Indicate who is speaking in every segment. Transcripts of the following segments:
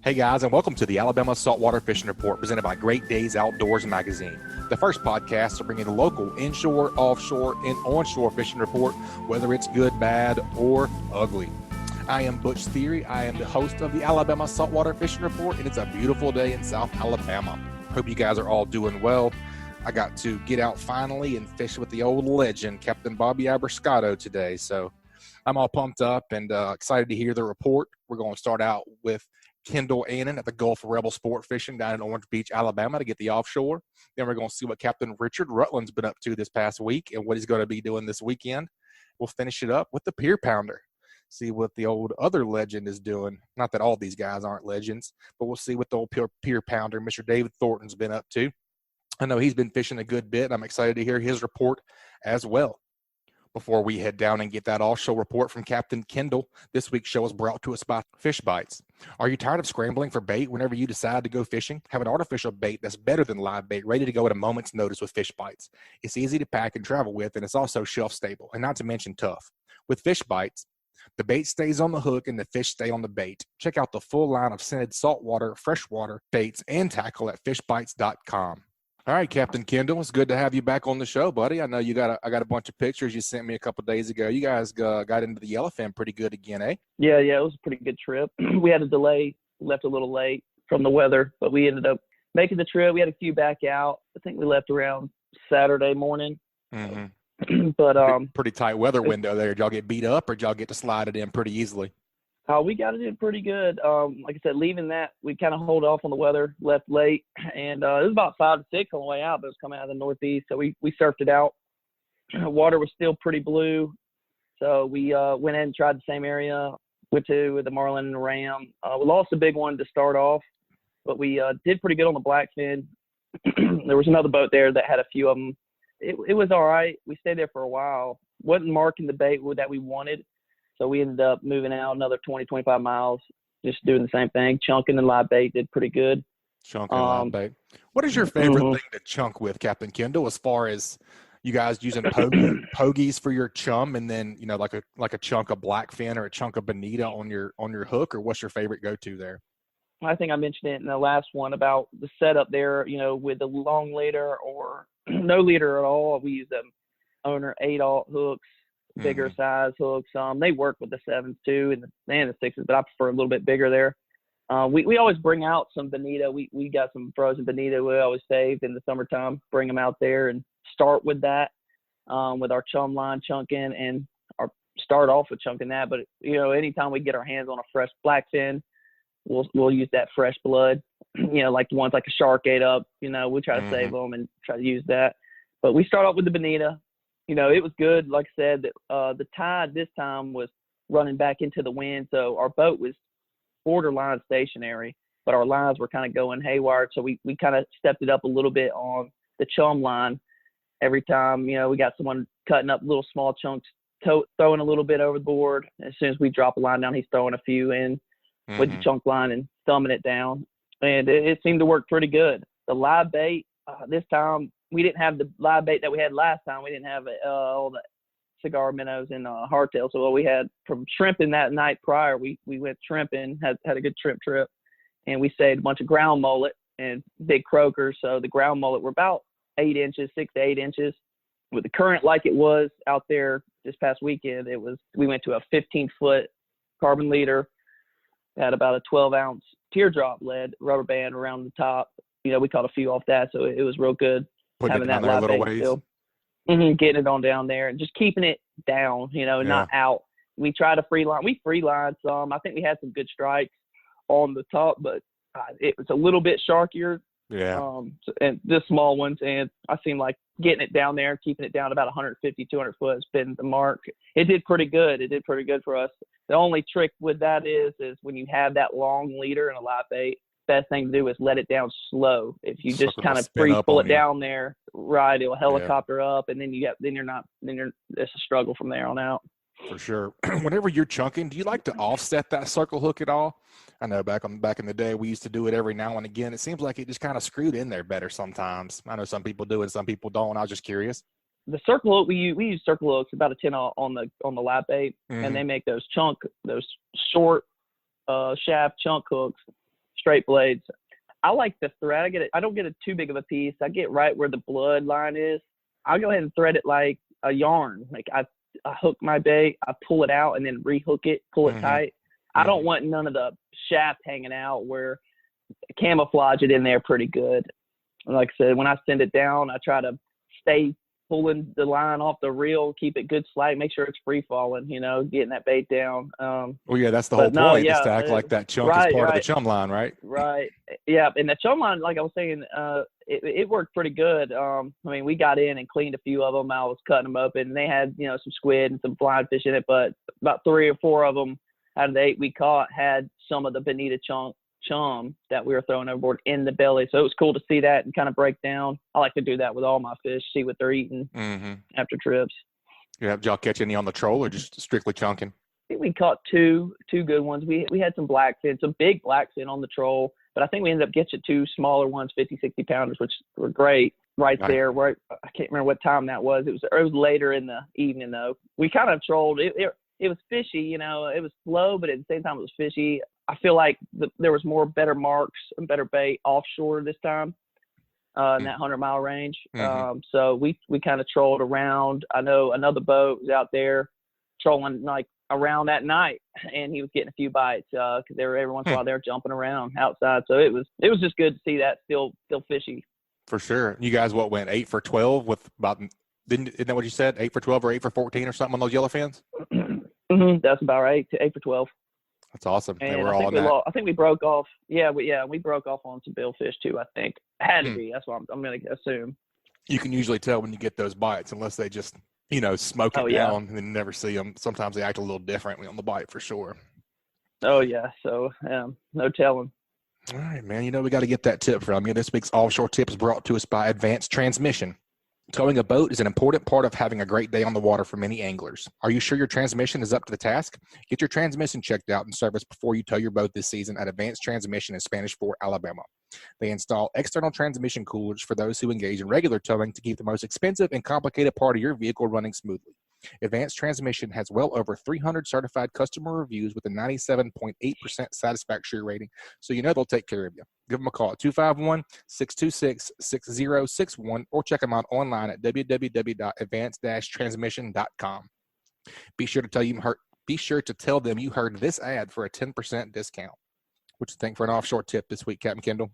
Speaker 1: Hey guys, and welcome to the Alabama Saltwater Fishing Report presented by Great Days Outdoors Magazine. The first podcast to bring you the local inshore, offshore, and onshore fishing report, whether it's good, bad, or ugly. I am Butch. I am the host of the Alabama Saltwater Fishing Report, and it's a beautiful day in South Alabama. Hope you guys are all doing well. I got to get out finally and fish with the old legend, Captain Bobby Abrascato, today. So I'm all pumped up and excited to hear the report. We're going to start out with Kendall Annan at the Gulf Rebel Sport Fishing down in Orange Beach, Alabama, to get the offshore. Then we're going to see what Captain Richard Rutland's been up to this past week and what he's going to be doing this weekend. We'll finish it up with the Pier Pounder, see what the old other legend is doing. Not that all these guys aren't legends, but we'll see what the old Pier Pounder, Mr. David Thornton's been up to. I know he's been fishing a good bit, and I'm excited to hear his report as well. Before we head down and get that offshore report from Captain Kendall, this week's show is brought to us by Fishbites. Are you tired of scrambling for bait whenever you decide to go fishing? Have an artificial bait that's better than live bait, ready to go at a moment's notice with Fishbites. It's easy to pack and travel with, and it's also shelf stable, and not to mention tough. With Fishbites, the bait stays on the hook and the fish stay on the bait. Check out the full line of scented saltwater, freshwater baits, and tackle at fishbites.com. All right, Captain Kendall, it's good to have you back on the show, buddy. I know I got a bunch of pictures you sent me a couple of days ago. You guys got into the yellowfin pretty good again, eh?
Speaker 2: Yeah, it was a pretty good trip. We had a delay, left a little late from the weather, but we ended up making the trip. We had a few back out. I think we left around Saturday morning.
Speaker 1: Mm-hmm.
Speaker 2: But
Speaker 1: pretty tight weather window there. Did y'all get beat up, or did y'all get to slide it in pretty easily?
Speaker 2: We got it in pretty good. Like I said, leaving that, we kind of hold off on the weather, left late, and it was about 5 to 6 on the way out, but it was coming out of the northeast, so we surfed it out. Water was still pretty blue, so we went in and tried the same area, went to with the marlin and the ram. We lost a big one to start off, but we did pretty good on the blackfin. There was another boat there that had a few of them. It was all right. We stayed there for a while. Wasn't marking the bait that we wanted. So we ended up moving out another 20, 25 miles, just doing the same thing. Chunking and live bait did pretty good.
Speaker 1: Chunking and live bait. What is your favorite thing to chunk with, Captain Kendall, as far as you guys using pogies for your chum, and then, you know, like a chunk of blackfin or a chunk of bonita on your hook, or what's your favorite go-to there?
Speaker 2: I think I mentioned it in the last one about the setup there, you know, with the long leader or no leader at all. We use them owner 8/0 hooks. Bigger size hooks. They work with the 7s too and the 6s, but I prefer a little bit bigger there. We always bring out some bonita. We got some frozen bonita we always save in the summertime. Bring them out there and start with that, with our chum line chunking, and start off with chunking that. But you know, anytime we get our hands on a fresh blackfin, we'll use that fresh blood. You know, like the ones like a shark ate up. You know, we try to save them and try to use that. But we start off with the bonita. You know, it was good. Like I said, the tide this time was running back into the wind, so our boat was borderline stationary, but our lines were kind of going haywire. So we kind of stepped it up a little bit on the chum line. Every time, you know, we got someone cutting up little small chunks, throwing a little bit overboard. As soon as we drop a line down, he's throwing a few in with the chunk line and thumbing it down. And it seemed to work pretty good. The live bait, this time, we didn't have the live bait that we had last time. We didn't have all the cigar minnows and hardtail. So what we had from shrimping that night prior, we went shrimping, had a good shrimp trip, and we saved a bunch of ground mullet and big croakers. So the ground mullet were about 8 inches, 6 to 8 inches. With the current like it was out there this past weekend, we went to a 15-foot carbon leader, had about a 12-ounce teardrop lead rubber band around the top. You know, we caught a few off that, so it was real good.
Speaker 1: Putting
Speaker 2: having
Speaker 1: it down
Speaker 2: that
Speaker 1: there a
Speaker 2: live
Speaker 1: little
Speaker 2: bait
Speaker 1: ways.
Speaker 2: still. Getting it on down there and just keeping it down, you know, not out. We try to free line. We free lined some. I think we had some good strikes on the top, but it was a little bit sharkier.
Speaker 1: Yeah.
Speaker 2: And the small ones, and I seem like getting it down there, keeping it down about 150, 200 foot has been the mark. It did pretty good. It did pretty good for us. The only trick with that is when you have that long leader and a live bait, best thing to do is let it down slow. If you just kind of free pull it down there, right, it'll helicopter up, and then it's a struggle from there on out.
Speaker 1: For sure. Whenever you're chunking, do you like to offset that circle hook at all? I know back in the day we used to do it every now and again. It seems like it just kind of screwed in there better sometimes. I know some people do it, some people don't. I was just curious.
Speaker 2: The circle hook we use circle hooks about a 10 on the live bait, and they make those short shaft chunk hooks straight blades. I like the thread. I don't get it too big of a piece. I get right where the blood line is. I'll go ahead and thread it like a yarn. Like I hook my bait, I pull it out and then rehook it, pull it tight. I don't want none of the shaft hanging out where camouflage it in there pretty good. Like I said, when I send it down, I try to stay pulling the line off the reel, keep it good slack, make sure it's free falling, getting that bait down.
Speaker 1: Well, yeah, that's the whole point, is to act like that chunk is part of the chum line, right?
Speaker 2: Right. Yeah, and the chum line, like I was saying, it worked pretty good. I mean, we got in and cleaned a few of them. I was cutting them open, and they had, some squid and some blind fish in it, but about 3 or 4 of them out of the 8 we caught had some of the bonita chum that we were throwing overboard in the belly. So it was cool to see that and kind of break down. I like to do that with all my fish, see what they're eating after trips.
Speaker 1: Yeah, did y'all catch any on the troll or just strictly chunking?
Speaker 2: I think we caught two good ones. We had some blackfin, some big blackfin on the troll, but I think we ended up catching 2 smaller ones, 50, 60 pounders, which were great there. Right, I can't remember what time that was. It was later in the evening though. We kind of trolled. It was fishy, it was slow, but at the same time it was fishy. I feel like there was better marks and better bait offshore this time in that 100-mile range. So we kind of trolled around. I know another boat was out there trolling like around at night, and he was getting a few bites because they were every once in a while they're jumping around outside. So it was just good to see that still fishy. For
Speaker 1: sure. You guys went 8 for 12 with about, isn't that what you said? 8 for 12 or 8 for 14 or something on those yellowfins?
Speaker 2: That's about right. 8 for 12.
Speaker 1: That's awesome.
Speaker 2: And I think we broke off. Yeah, we broke off on some billfish too. I think had to be. That's what I'm going to assume.
Speaker 1: You can usually tell when you get those bites, unless they just smoke it down and then never see them. Sometimes they act a little differently on the bite for sure.
Speaker 2: Oh yeah, so no telling.
Speaker 1: All right, man. We got to get that tip from you. This week's offshore tip is brought to us by Advanced Transmission. Towing a boat is an important part of having a great day on the water for many anglers. Are you sure your transmission is up to the task? Get your transmission checked out and serviced before you tow your boat this season at Advanced Transmission in Spanish Fort, Alabama. They install external transmission coolers for those who engage in regular towing to keep the most expensive and complicated part of your vehicle running smoothly. Advanced Transmission has well over 300 certified customer reviews with a 97.8% satisfaction rating, so they'll take care of you. Give them a call at 251-626-6061 or check them out online at www.advanced-transmission.com. Be sure to tell them you heard this ad for a 10% discount. What you think for an offshore tip this week, Captain Kendall?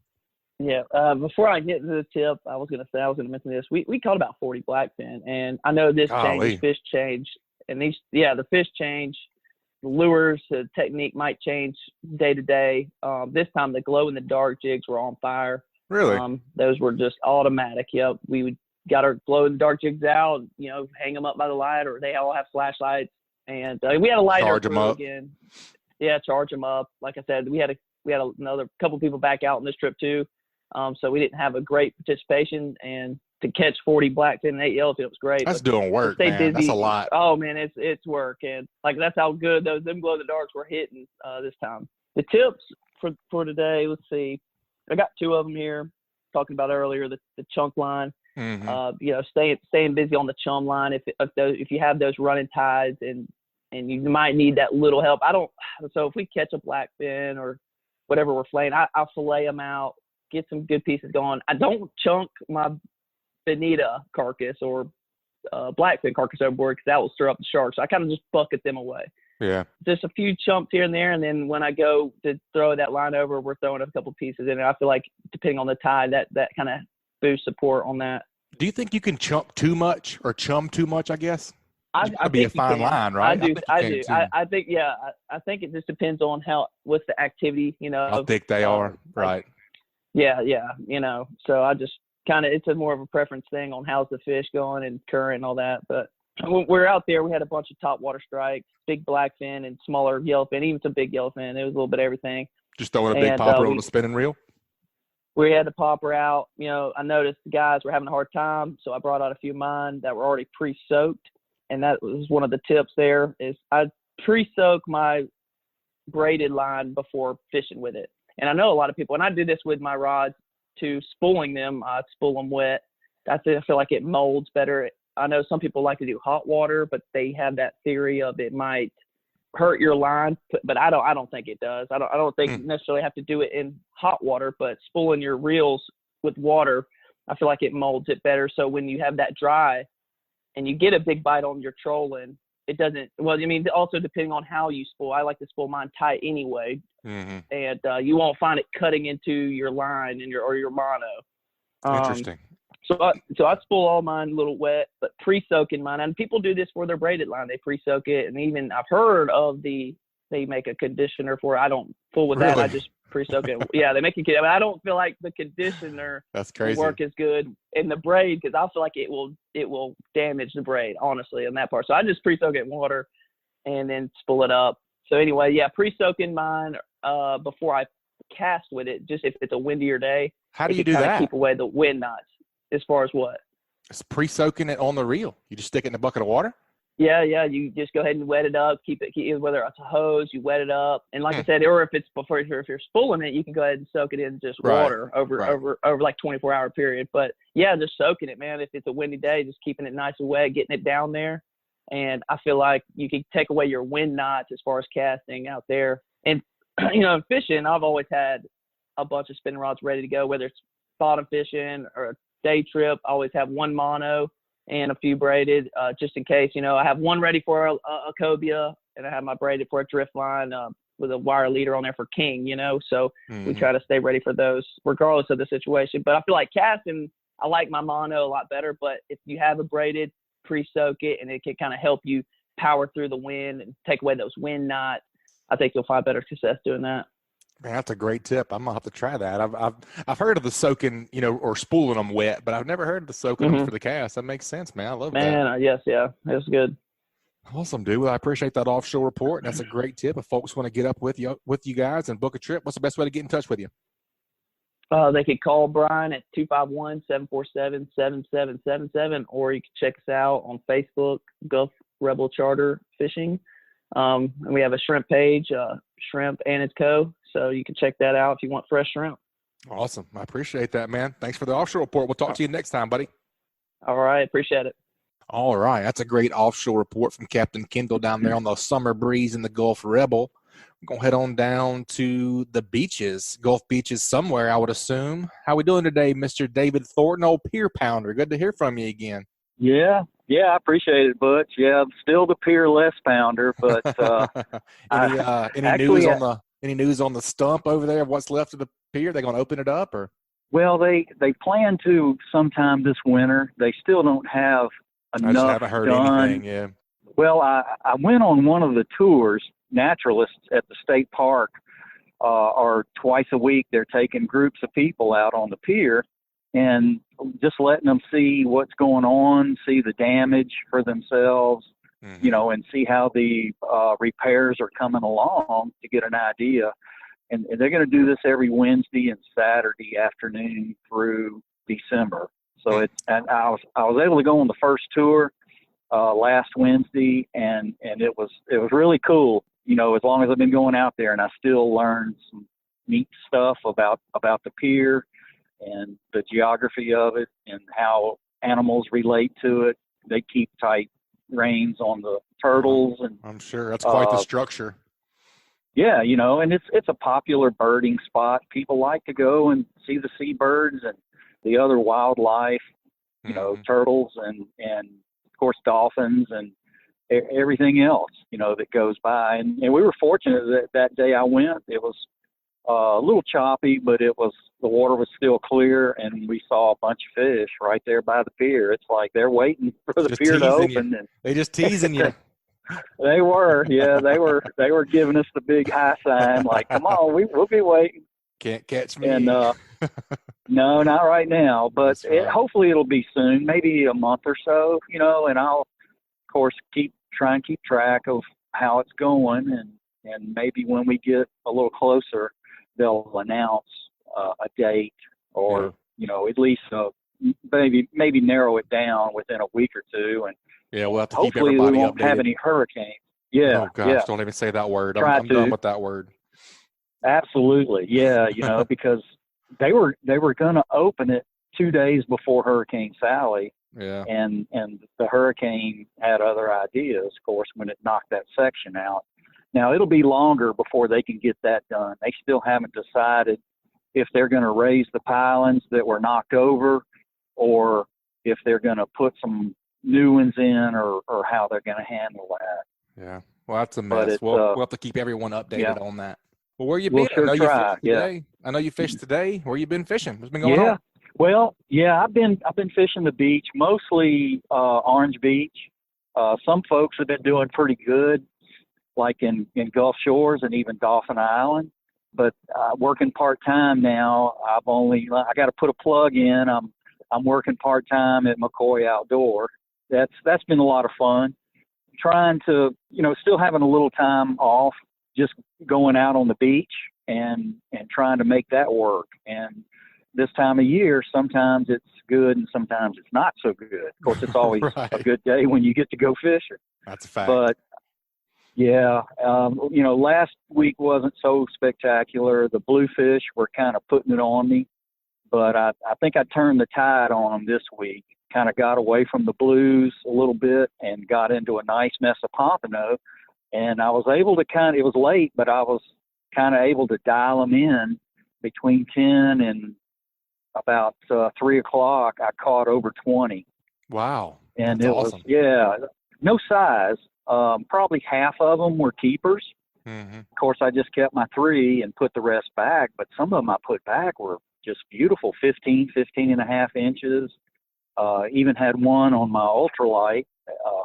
Speaker 2: Yeah, before I get to the tip, I was going to mention this. We caught about 40 blackfin, and I know this fish change, and the fish change, the lures, the technique might change day to day. This time the glow in the dark jigs were on fire.
Speaker 1: Really?
Speaker 2: Those were just automatic. Yep, we got our glow in the dark jigs out, hang them up by the light, or they all have flashlights, and we had a lighter
Speaker 1: charge them up
Speaker 2: again. Yeah, charge them up. Like I said, we had another couple people back out on this trip too. So we didn't have a great participation, and to catch 40 blackfin and 8 yellowfin, it was great.
Speaker 1: That's doing work, man. Busy. That's a lot.
Speaker 2: Oh man, it's work, and like that's how good them glow in the darks were hitting this time. The tips for today, let's see. I got 2 of them here. Talking about earlier, the chunk line. Staying busy on the chum line. If you have those running tides and you might need that little help. So if we catch a blackfin or whatever we're filleting, I'll fillet them out. Get some good pieces going. I don't chunk my bonita carcass or blackfin carcass overboard because that will stir up the sharks. So I kind of just bucket them away.
Speaker 1: Yeah.
Speaker 2: Just a few chunks here and there, and then when I go to throw that line over, we're throwing a couple pieces in it. I feel like depending on the tide, that kind of boosts support on that.
Speaker 1: Do you think you can chum too much, I guess?
Speaker 2: I
Speaker 1: be a fine line, right?
Speaker 2: I do. I think it just depends on what's the activity,
Speaker 1: how thick they are, right?
Speaker 2: Yeah. So I just it's a more of a preference thing on how's the fish going and current and all that. But when we're out there, we had a bunch of top water strikes, big blackfin and smaller yellowfin, even some big yellowfin. It was a little bit of everything.
Speaker 1: Just throwing a big popper on the spinning reel?
Speaker 2: We had the popper out. I noticed the guys were having a hard time, so I brought out a few of mine that were already pre-soaked. And that was one of the tips there is I pre-soak my braided line before fishing with it. And I know a lot of people, and I do this with my rods to spooling them. I spool them wet. I feel like it molds better. I know some people like to do hot water, but they have that theory of it might hurt your line, but I don't think it does. I don't think you necessarily have to do it in hot water, but spooling your reels with water, I feel like it molds it better. So when you have that dry and you get a big bite on your trolling, it doesn't, well, I mean, also depending on how you spool, I like to spool mine tight anyway. And you won't find it cutting into your line and your mono.
Speaker 1: Interesting.
Speaker 2: So I spool all mine a little wet, but pre-soaking mine. And people do this for their braided line. They pre-soak it. And even I've heard of they make a conditioner for it. I don't fool with that. I just pre-soak it. Yeah, they make it. I mean, I don't feel like the conditioner
Speaker 1: That's crazy.
Speaker 2: will work as good in the braid because I feel like it will damage the braid, honestly, on that part. So I just pre-soak it in water and then spool it up. So anyway, yeah, pre-soaking mine before I cast with it, just if it's a windier day.
Speaker 1: How do you do that?
Speaker 2: Keep away the wind knots. As far as what?
Speaker 1: It's pre-soaking it on the reel. You just stick it in a bucket of water?
Speaker 2: Yeah. You just go ahead and wet it up. Keep whether it's a hose, you wet it up. And like I said, or if you're spooling it, you can go ahead and soak it in just water over like 24-hour period. But yeah, just soaking it, man. If it's a windy day, just keeping it nice and wet, getting it down there. And I feel like you can take away your wind knots as far as casting out there. And, fishing, I've always had a bunch of spinning rods ready to go, whether it's bottom fishing or a day trip. I always have one mono and a few braided, just in case. I have one ready for a cobia, and I have my braided for a drift line with a wire leader on there for king. So we try to stay ready for those regardless of the situation. But I feel like casting, I like my mono a lot better. But if you have a braided, pre-soak it, and it can kind of help you power through the wind and take away those wind knots. I think you'll find better success doing that.
Speaker 1: Man, that's a great tip. I'm gonna have to try that. I've heard of the soaking, or spooling them wet, but I've never heard of the soaking them for the cast. That makes sense, man. I love that.
Speaker 2: Man, yes, yeah, it's good.
Speaker 1: Awesome, dude. Well, I appreciate that offshore report. That's a great tip. If folks want to get up with you guys and book a trip, what's the best way to get in touch with you?
Speaker 2: They could call Brian at 251-747-7777, or you can check us out on Facebook, Gulf Rebel Charter Fishing. And we have a shrimp page, Shrimp and its Co. So you can check that out if you want fresh shrimp.
Speaker 1: Awesome. I appreciate that, man. Thanks for the offshore report. We'll talk to you next time, buddy.
Speaker 2: All right. Appreciate it.
Speaker 1: All right. That's a great offshore report from Captain Kendall down there on the summer breeze in the Gulf Rebel. We're going to head on down to the beaches, Gulf beaches somewhere, I would assume. How we doing today, Mr. David Thornton, old Pier Pounder? Good to hear from you again.
Speaker 3: Yeah, I appreciate it, Butch. Yeah, I'm still the Pier less pounder, but
Speaker 1: any news on the stump over there? What's left of the pier? They going to open it up, or?
Speaker 3: Well, they plan to sometime this winter. They still don't have enough.
Speaker 1: I just haven't heard anything. Yeah.
Speaker 3: Well, I went on one of the tours. Naturalists at the state park are twice a week. They're taking groups of people out on the pier and just letting them see what's going on, see the damage for themselves, and see how the repairs are coming along to get an idea. And they're going to do this every Wednesday and Saturday afternoon through December. So and I was able to go on the first tour last Wednesday, and it was really cool. As long as I've been going out there, and I still learned some neat stuff about the pier and the geography of it and how animals relate to it. They keep tight reins on the turtles, and
Speaker 1: I'm sure that's quite the structure.
Speaker 3: Yeah, and it's a popular birding spot. People like to go and see the seabirds and the other wildlife, turtles and of course dolphins and everything else, that goes by. And we were fortunate that day I went, it was a little choppy, but the water was still clear, and we saw a bunch of fish right there by the pier. It's like they're waiting for the pier to open. And
Speaker 1: they just teasing you.
Speaker 3: They were, yeah, they were giving us the big high sign, like, come on, we'll be waiting.
Speaker 1: Can't catch me.
Speaker 3: And no, not right now, but hopefully it'll be soon, maybe a month or so, and I'll, of course, try and keep track of how it's going, and maybe when we get a little closer, they'll announce a date, or at least maybe narrow it down within a week or two, and
Speaker 1: we'll have to
Speaker 3: hopefully
Speaker 1: keep everybody
Speaker 3: we won't
Speaker 1: updated.
Speaker 3: Have any hurricanes. Yeah.
Speaker 1: Oh gosh, don't even say that word. I'm done with that word.
Speaker 3: Absolutely, yeah. Because they were going to open it 2 days before Hurricane Sally.
Speaker 1: Yeah.
Speaker 3: And the hurricane had other ideas, of course, when it knocked that section out. Now, it'll be longer before they can get that done. They still haven't decided if they're going to raise the pilings that were knocked over or if they're going to put some new ones in or how they're going to handle that.
Speaker 1: Yeah. Well, that's a mess. We'll have to keep everyone updated on that. Well, where you been?
Speaker 3: We'll sure
Speaker 1: I know
Speaker 3: try.
Speaker 1: You fished today. I know you fished today. Where you been fishing? What's been going on?
Speaker 3: Well, I've been fishing the beach, mostly Orange Beach. Some folks have been doing pretty good, like in Gulf Shores and even Dauphin Island. But working part-time now, I got to put a plug in. I'm working part-time at McCoy Outdoor. That's been a lot of fun. Trying to, still having a little time off, just going out on the beach and trying to make that work. And this time of year, sometimes it's good and sometimes it's not so good. Of course, it's always
Speaker 1: right.
Speaker 3: a good day when you get to go fishing.
Speaker 1: That's a fact.
Speaker 3: But last week wasn't so spectacular. The bluefish were kind of putting it on me, but I think I turned the tide on them this week. Kind of got away from the blues a little bit and got into a nice mess of pompano. And I was able to it was late, but I was kind of able to dial them in between 10 and about 3 o'clock. I caught over 20.
Speaker 1: Wow.
Speaker 3: And
Speaker 1: that's
Speaker 3: it
Speaker 1: awesome.
Speaker 3: was, no size. Probably half of them were keepers.
Speaker 1: Mm-hmm.
Speaker 3: Of course, I just kept my 3 and put the rest back, but some of them I put back were just beautiful, 15 and a half inches. Even had one on my ultralight,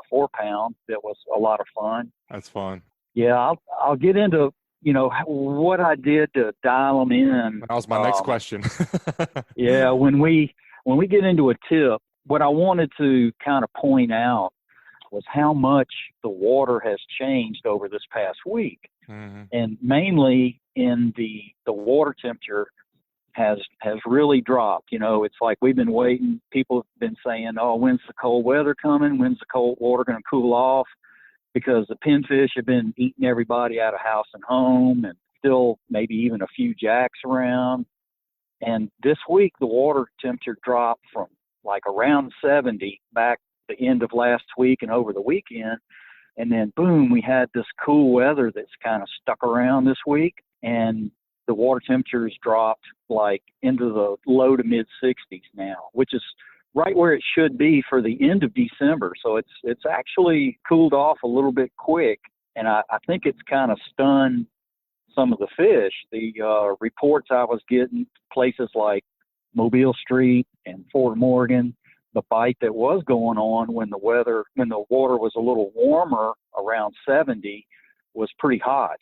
Speaker 3: 4 pound. That was a lot of fun.
Speaker 1: That's fun.
Speaker 3: Yeah, I'll get into, what I did to dial them in.
Speaker 1: That was my next question.
Speaker 3: Yeah, when we get into a tip, what I wanted to kind of point out was how much the water has changed over this past week.
Speaker 1: Mm-hmm.
Speaker 3: And mainly in the water temperature has really dropped. It's like we've been waiting. People have been saying, oh, when's the cold weather coming? When's the cold water going to cool off? Because the pinfish have been eating everybody out of house and home, and still maybe even a few jacks around. And this week, the water temperature dropped from like around 70 back the end of last week and over the weekend. And then, boom, we had this cool weather that's kind of stuck around this week. And the water temperatures dropped like into the low to mid 60s now, which is right where it should be for the end of December. So it's actually cooled off a little bit quick. And I think it's kind of stunned some of the fish. The reports I was getting, places like Mobile Street and Fort Morgan, the bite that was going on when the water was a little warmer around 70 was pretty hot.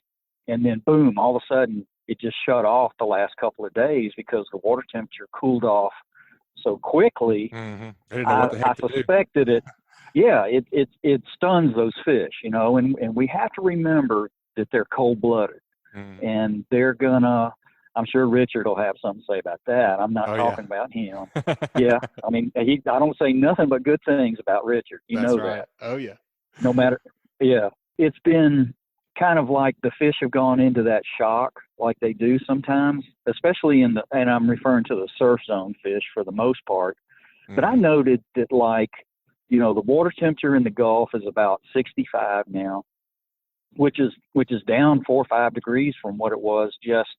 Speaker 3: And then boom, all of a sudden it just shut off the last couple of days because the water temperature cooled off so quickly.
Speaker 1: Mm-hmm.
Speaker 3: I suspected it. Yeah, it stuns those fish, and we have to remember that they're cold-blooded. Mm-hmm. And they're gonna, I'm sure Richard will have something to say about that. I'm not talking about him. Yeah, I mean, I don't say nothing but good things about Richard. You
Speaker 1: That's
Speaker 3: know
Speaker 1: right.
Speaker 3: that.
Speaker 1: Oh, yeah.
Speaker 3: No matter, yeah. It's been kind of like the fish have gone into that shock like they do sometimes, especially and I'm referring to the surf zone fish for the most part. Mm-hmm. But I noted that the water temperature in the Gulf is about 65 now, which is down 4 or 5 degrees from what it was just,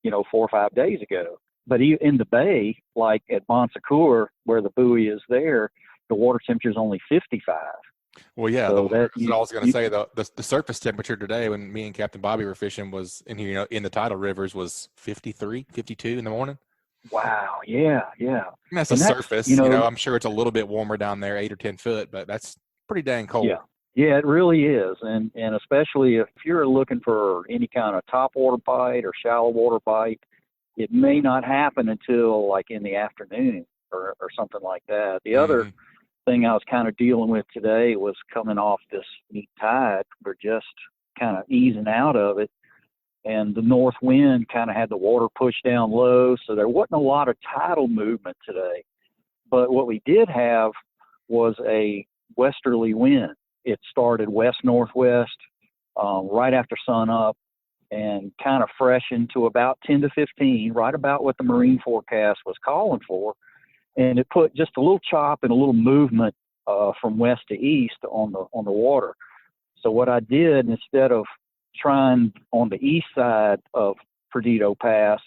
Speaker 3: 4 or 5 days ago. But in the bay, like at Bon Secours, where the buoy is there, the water temperature is only 55.
Speaker 1: Well, yeah,
Speaker 3: so
Speaker 1: I was going to say the surface temperature today when me and Captain Bobby were fishing was in the tidal rivers was 53, 52 in the morning.
Speaker 3: Wow. Yeah. Yeah.
Speaker 1: And that's the surface. I'm sure it's a little bit warmer down there, 8 or 10 foot, but that's pretty dang cold.
Speaker 3: Yeah. Yeah, it really is. And especially if you're looking for any kind of top water bite or shallow water bite, it may not happen until like in the afternoon or something like that. The other thing I was kind of dealing with today was coming off this neat tide. We're just kind of easing out of it. And the north wind kind of had the water pushed down low. So there wasn't a lot of tidal movement today. But what we did have was a westerly wind. It started west-northwest right after sun up and kind of freshened to about 10 to 15, right about what the marine forecast was calling for. And it put just a little chop and a little movement from west to east on the water. So what I did, instead of trying on the east side of Perdido Pass,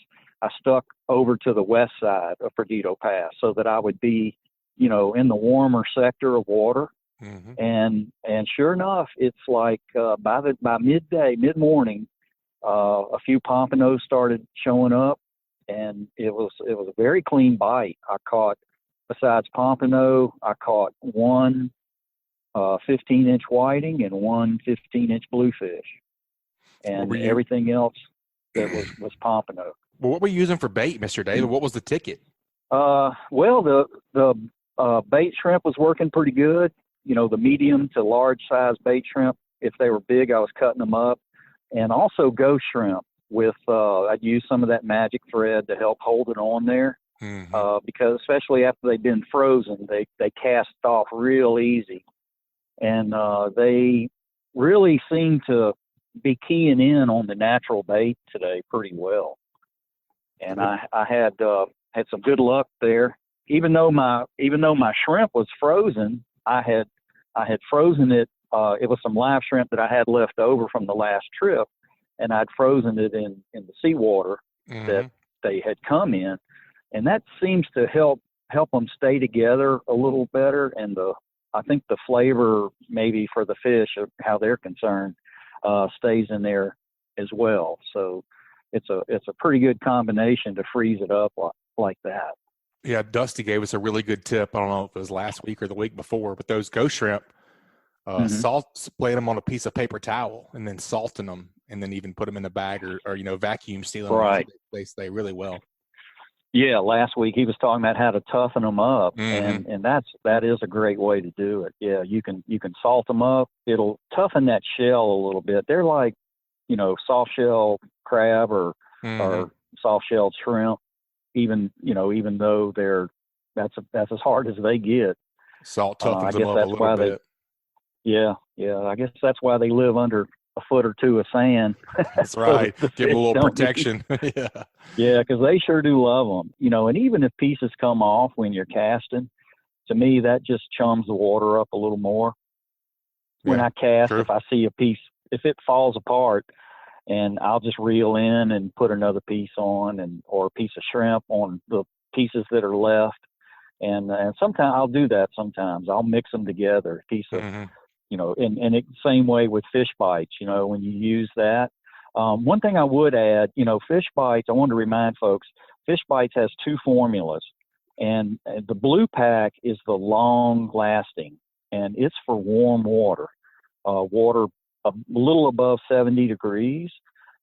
Speaker 3: I stuck over to the west side of Perdido Pass so that I would be, in the warmer sector of water.
Speaker 1: Mm-hmm.
Speaker 3: And sure enough, it's like by mid-morning, a few pompanos started showing up, and it was a very clean bite. I caught, besides pompano, I caught one 15-inch whiting and one 15-inch bluefish, and everything else that was pompano.
Speaker 1: Well, what were you using for bait, Mr. David? What was the ticket?
Speaker 3: Well, the bait shrimp was working pretty good. The medium to large size bait shrimp. If they were big, I was cutting them up, and also ghost shrimp with I'd use some of that magic thread to help hold it on there. Mm-hmm. Because especially after they've been frozen, they cast off real easy, and they really seem to be keying in on the natural bait today pretty well. And I had some good luck there. Even though my shrimp was frozen, I had frozen it. It was some live shrimp that I had left over from the last trip, and I'd frozen it in the seawater mm-hmm. that they had come in, and that seems to help them stay together a little better. And I think the flavor maybe for the fish, how they're concerned, stays in there as well. So it's a pretty good combination to freeze it up like that.
Speaker 1: Yeah, Dusty gave us a really good tip. I don't know if it was last week or the week before, but those ghost shrimp, mm-hmm. Splaying them on a piece of paper towel and then salting them, and then even put them in a bag or vacuum seal them.
Speaker 3: Right.
Speaker 1: They stay really well.
Speaker 3: Yeah, last week he was talking about how to toughen them up, mm-hmm. and that is a great way to do it. Yeah, you can salt them up. It'll toughen that shell a little bit. They're like, soft shell crab or soft shelled shrimp. Even though that's as hard as they get.
Speaker 1: Salt toughens them up a little bit.
Speaker 3: Yeah. I guess that's why they live under a foot or two of sand.
Speaker 1: That's right. Give them a little protection.
Speaker 3: Yeah, because they sure do love them. And even if pieces come off when you're casting, to me that just chums the water up a little more. When I cast, true. If I see a piece, if it falls apart, and I'll just reel in and put another piece on, or a piece of shrimp on the pieces that are left. And sometimes I'll do that. Sometimes I'll mix them together, piece of, mm-hmm. And same way with Fishbites, when you use that. One thing I would add, Fishbites, I want to remind folks, Fishbites has two formulas, and the blue pack is the long lasting, and it's for warm water, water a little above 70 degrees.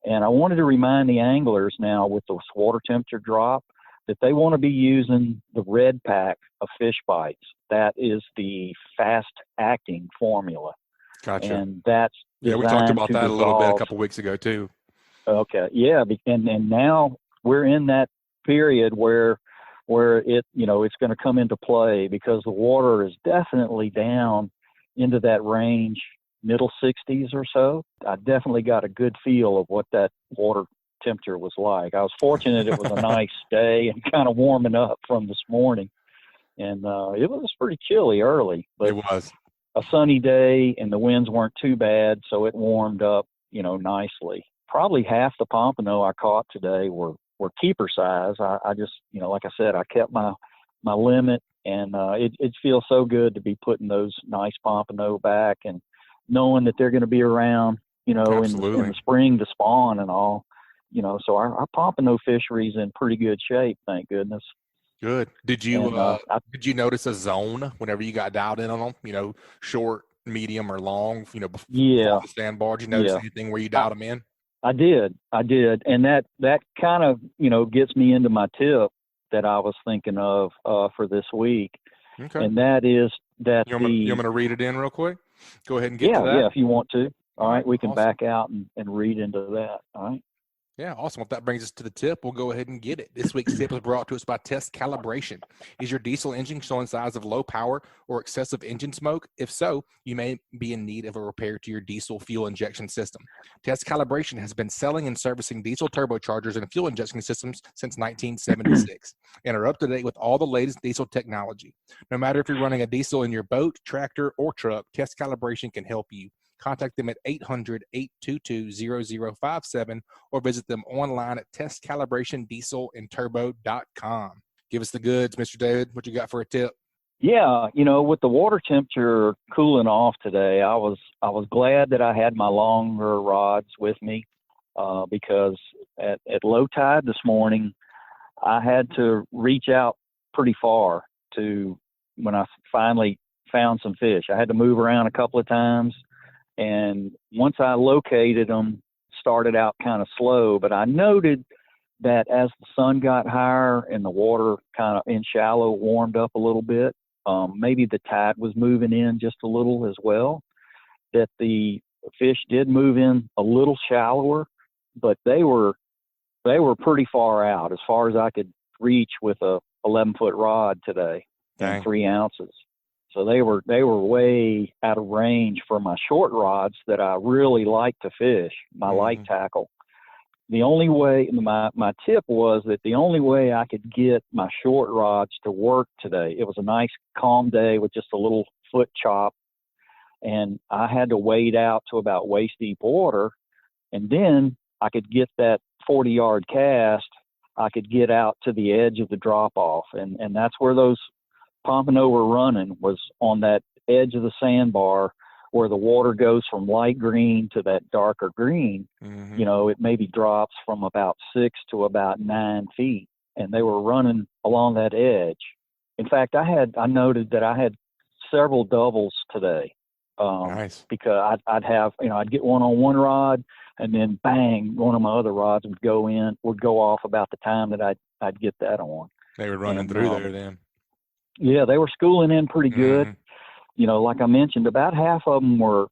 Speaker 3: And I wanted to remind the anglers now with the water temperature drop that they want to be using the red pack of Fishbites. That is the fast acting formula.
Speaker 1: Gotcha.
Speaker 3: And that's
Speaker 1: we talked about that a little bit a couple weeks ago too.
Speaker 3: Okay. Yeah. And now we're in that period where it, it's going to come into play because the water is definitely down into that range, middle 60s or so. I definitely got a good feel of what that water temperature was like. I was fortunate it was a nice day and kind of warming up from this morning. And it was pretty chilly early. But
Speaker 1: it was
Speaker 3: a sunny day and the winds weren't too bad, so it warmed up, nicely. Probably half the pompano I caught today were keeper size. I just, like I said, I kept my limit, and it feels so good to be putting those nice pompano back and knowing that they're going to be around, in the spring to spawn and all, so our pompano fishery's in pretty good shape, thank goodness.
Speaker 1: Good. Did you notice a zone whenever you got dialed in on them, short, medium, or long, before the sandbar? Did you notice anything where you dialed them in?
Speaker 3: I did. And that kind of, gets me into my tip that I was thinking of for this week.
Speaker 1: Okay.
Speaker 3: And that is that
Speaker 1: you want me to read it in real quick? Go ahead and get to that.
Speaker 3: Yeah, if you want to. All right, we can back out and read into that. All right.
Speaker 1: Yeah, awesome. Well, that brings us to the tip. We'll go ahead and get it. This week's tip is brought to us by Test Calibration. Is your diesel engine showing signs of low power or excessive engine smoke? If so, you may be in need of a repair to your diesel fuel injection system. Test Calibration has been selling and servicing diesel turbochargers and fuel injection systems since 1976 and are up to date with all the latest diesel technology. No matter if you're running a diesel in your boat, tractor, or truck, Test Calibration can help you. contact them at 800-822-0057 or visit them online at testcalibrationdieselandturbo.com. Give us the goods, Mr. David. What you got for a tip?
Speaker 3: Yeah, with the water temperature cooling off today, I was glad that I had my longer rods with me because at low tide this morning, I had to reach out pretty far to when I finally found some fish. I had to move around a couple of times, and once I located them, started out kind of slow, but I noted that as the sun got higher and the water kind of in shallow warmed up a little bit, maybe the tide was moving in just a little as well, that the fish did move in a little shallower, but they were pretty far out as far as I could reach with a 11-foot rod today.
Speaker 1: Dang.
Speaker 3: And 3 ounces. So they were way out of range for my short rods that I really like to fish, my light tackle. The only way, my tip was that the only way I could get my short rods to work today, it was a nice calm day with just a little foot chop, and I had to wade out to about waist deep water, and then I could get that 40-yard cast, I could get out to the edge of the drop-off, and that's where those pompano were running, was on that edge of the sandbar where the water goes from light green to that darker green. It maybe drops from about 6 to about 9 feet, and they were running along that edge. In fact, I noted that I had several doubles today.
Speaker 1: Nice.
Speaker 3: Because I'd have, I'd get one on one rod, and then bang, one of my other rods would go off about the time that I'd get that on.
Speaker 1: They were running through there then.
Speaker 3: Yeah, they were schooling in pretty good. Like I mentioned, about half of them were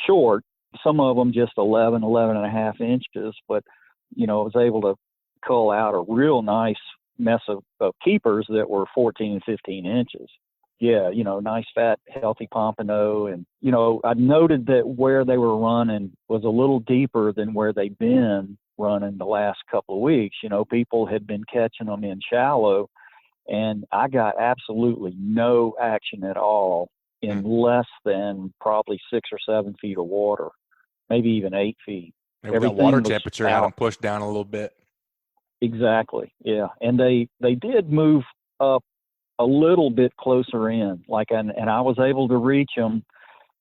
Speaker 3: short, some of them just 11 and a half inches, but, I was able to cull out a real nice mess of keepers that were 14 and 15 inches. Yeah, nice fat, healthy pompano. And, I noted that where they were running was a little deeper than where they'd been running the last couple of weeks. People had been catching them in shallow, and I got absolutely no action at all in less than probably 6 or 7 feet of water, maybe even 8 feet.
Speaker 1: Maybe the water temperature had them pushed down a little bit.
Speaker 3: Exactly, yeah. And they did move up a little bit closer in, and I was able to reach them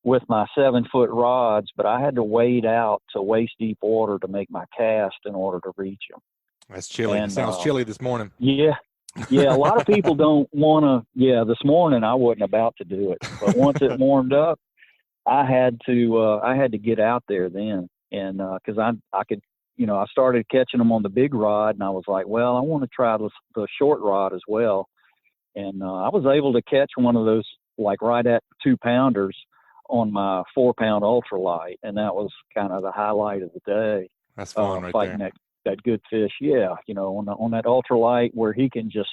Speaker 3: with my 7-foot rods, but I had to wade out to waist deep water to make my cast in order to reach them.
Speaker 1: That's chilly. It sounds chilly this morning.
Speaker 3: Yeah. Yeah, a lot of people don't want to. Yeah, this morning I wasn't about to do it, but once it warmed up, I had to get out there then, and because I could, I started catching them on the big rod, and I was like, well, I want to try the short rod as well, and I was able to catch one of those right at 2 pounders on my 4-pound ultralight, and that was kind of the highlight of the day.
Speaker 1: That's fun, right
Speaker 3: fighting
Speaker 1: there.
Speaker 3: That good fish, yeah, on that ultralight where he can just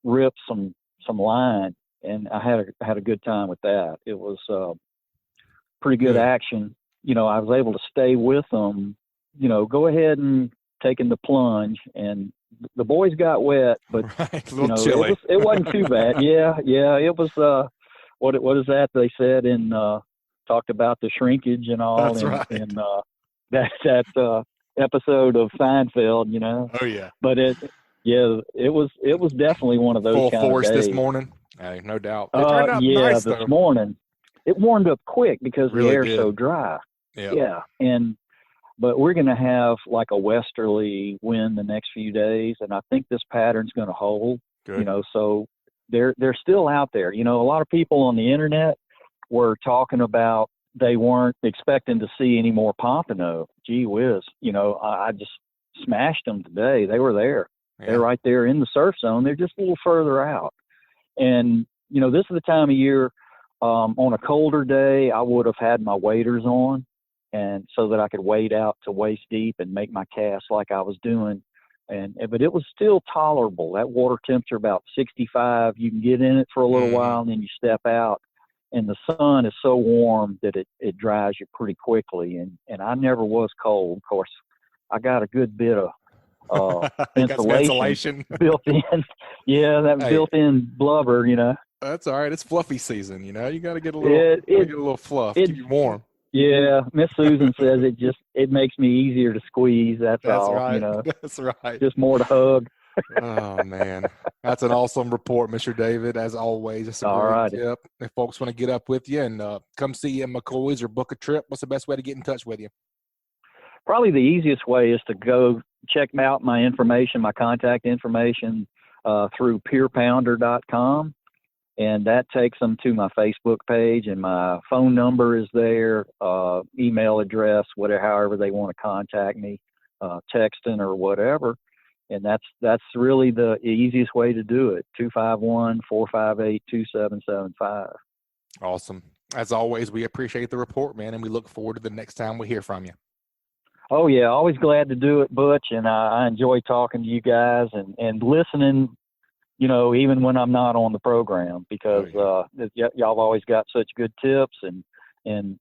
Speaker 3: rip some line, and I had a good time with that. It was pretty good action. I was able to stay with them. Go ahead and taking the plunge, and the boys got wet, but
Speaker 1: right, a little chilly.
Speaker 3: It wasn't too bad. Yeah, it was. What is that they said in talked about the shrinkage and all.
Speaker 1: That's right.
Speaker 3: And that episode of Seinfeld,
Speaker 1: Oh yeah.
Speaker 3: But it was definitely one of those
Speaker 1: full
Speaker 3: kind
Speaker 1: force
Speaker 3: of days.
Speaker 1: this morning. Hey, no doubt. It turned out nice,
Speaker 3: this
Speaker 1: though.
Speaker 3: morning it warmed up quick because
Speaker 1: Really
Speaker 3: the air's
Speaker 1: did.
Speaker 3: so dry.
Speaker 1: Yep.
Speaker 3: Yeah, but we're going to have a westerly wind the next few days, and I think this pattern's going to hold.
Speaker 1: Good.
Speaker 3: So they're still out there. A lot of people on the internet were talking about they weren't expecting to see any more pompano. Gee whiz. I just smashed them today. They were there.
Speaker 1: Yeah.
Speaker 3: They're right there in the surf zone. They're just a little further out. And, this is the time of year, on a colder day, I would have had my waders on, and so that I could wade out to waist deep and make my cast like I was doing. But it was still tolerable. That water temperature, about 65, you can get in it for a little while, and then you step out. And the sun is so warm that it dries you pretty quickly. And I never was cold. Of course, I got a good bit of insulation built in. Yeah, that built-in blubber,
Speaker 1: That's all right. It's fluffy season, you got to get a little, get a little fluff, keep you warm.
Speaker 3: Yeah, Miss Susan says it makes me easier to squeeze. That's all.
Speaker 1: Right.
Speaker 3: You know,
Speaker 1: That's right.
Speaker 3: just more to hug.
Speaker 1: Oh man, that's an awesome report, Mr. David. As always, it's a great tip. If folks want to get up with you and come see you in McCoy's or book a trip, what's the best way to get in touch with you?
Speaker 3: Probably the easiest way is to go check out my information, my contact information through pierpounder.com. And that takes them to my Facebook page, and my phone number is there, email address, whatever, however they want to contact me, texting or whatever. And that's really the easiest way to do it, 251-458-2775.
Speaker 1: Awesome. As always, we appreciate the report, man, and we look forward to the next time we hear from you.
Speaker 3: Oh, yeah, always glad to do it, Butch, and I enjoy talking to you guys and listening, you know, even when I'm not on the program, because y'all have always got such good tips and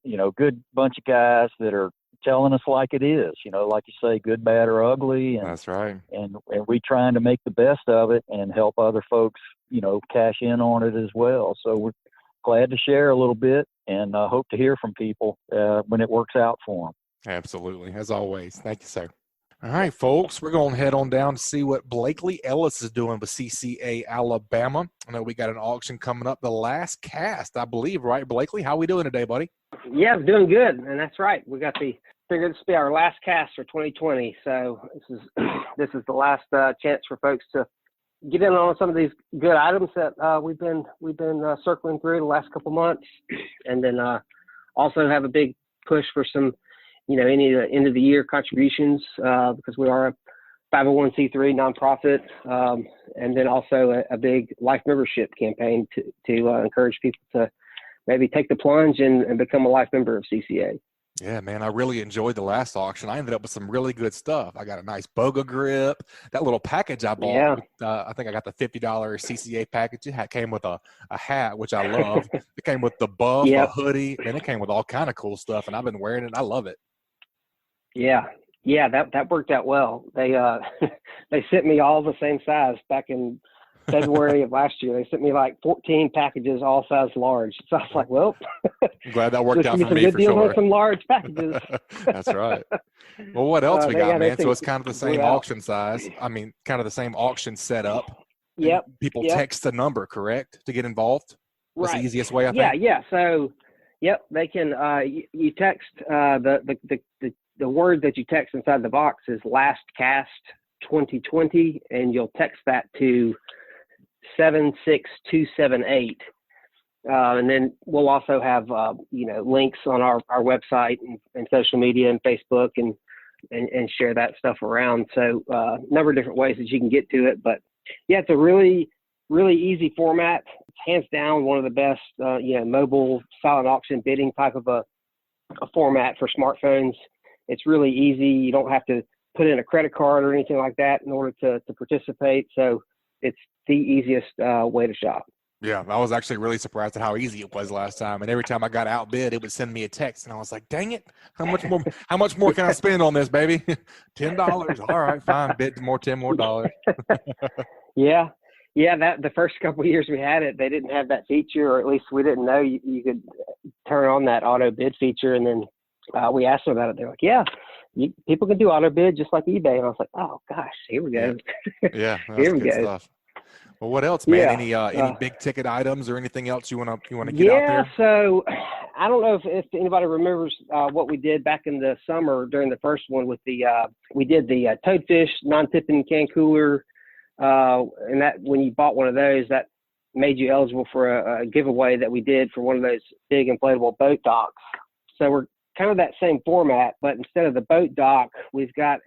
Speaker 3: you know, good bunch of guys that are telling us like it is, you know, like you say, good, bad, or ugly. And
Speaker 1: that's right.
Speaker 3: And we trying to make the best of it and help other folks, you know, cash in on it as well. So we're glad to share a little bit, and hope to hear from people when it works out for them.
Speaker 1: Absolutely. As always. Thank you, sir. All right, folks, we're going to head on down to see what Blakely Ellis is doing with CCA Alabama. I know we got an auction coming up, the last cast, I believe, right, Blakely? How we doing today, buddy?
Speaker 4: Yeah, I'm doing good, and that's right. We got figured this will be our last cast for 2020, so this is the last chance for folks to get in on some of these good items that we've been circling through the last couple months, and then also have a big push for some, you know, any end of the year contributions because we are a 501c3 nonprofit, and then also a big life membership campaign to encourage people to maybe take the plunge and become a life member of CCA.
Speaker 1: Yeah, man, I really enjoyed the last auction. I ended up with some really good stuff. I got a nice boga grip. That little package I bought, I think I got the $50 CCA package. It came with a hat, which I love. It came with the buff, a hoodie, and it came with all kind of cool stuff, and I've been wearing it. I love it. Yeah,
Speaker 4: that worked out well. They they sent me all the same size back in February of last year. They sent me like 14 packages, all size large. So I was like, well,
Speaker 1: I'm glad that worked out for me for
Speaker 4: sure.
Speaker 1: On
Speaker 4: some large packages.
Speaker 1: That's right. Well, what else we got, man? So it's kind of the same auction size. I mean, kind of the same auction setup.
Speaker 4: Yep.
Speaker 1: People text the number, correct, to get involved? That's the easiest way, I think.
Speaker 4: Yeah. So, they can. You text the word that you text inside the box is last cast 2020, and you'll text that to 76278. And then we'll also have, links on our website and social media and Facebook and share that stuff around. So a number of different ways that you can get to it. But yeah, it's a really, really easy format. It's hands down one of the best, mobile silent auction bidding type of a format for smartphones. It's really easy. You don't have to put in a credit card or anything like that in order to participate. So it's the easiest way to shop.
Speaker 1: Yeah, I was actually really surprised at how easy it was last time. And every time I got outbid, it would send me a text, and I was like, "Dang it! How much more can I spend on this, baby? $10. All right, fine. Bid more, $10 more."
Speaker 4: Yeah. That the first couple of years we had it, they didn't have that feature, or at least we didn't know you could turn on that auto bid feature. And then we asked them about it. They're like, "Yeah, people can do auto bid just like eBay." And I was like, "Oh gosh, here we go."
Speaker 1: Yeah,
Speaker 4: here we go.
Speaker 1: Stuff. Well, what else, man? Any big ticket items or anything else you want to get out there?
Speaker 4: So I don't know if anybody remembers what we did back in the summer during the first one with we did the toadfish non-tipping can cooler, and that when you bought one of those, that made you eligible for a giveaway that we did for one of those big inflatable boat docks. So we're kind of that same format, but instead of the boat dock, we've got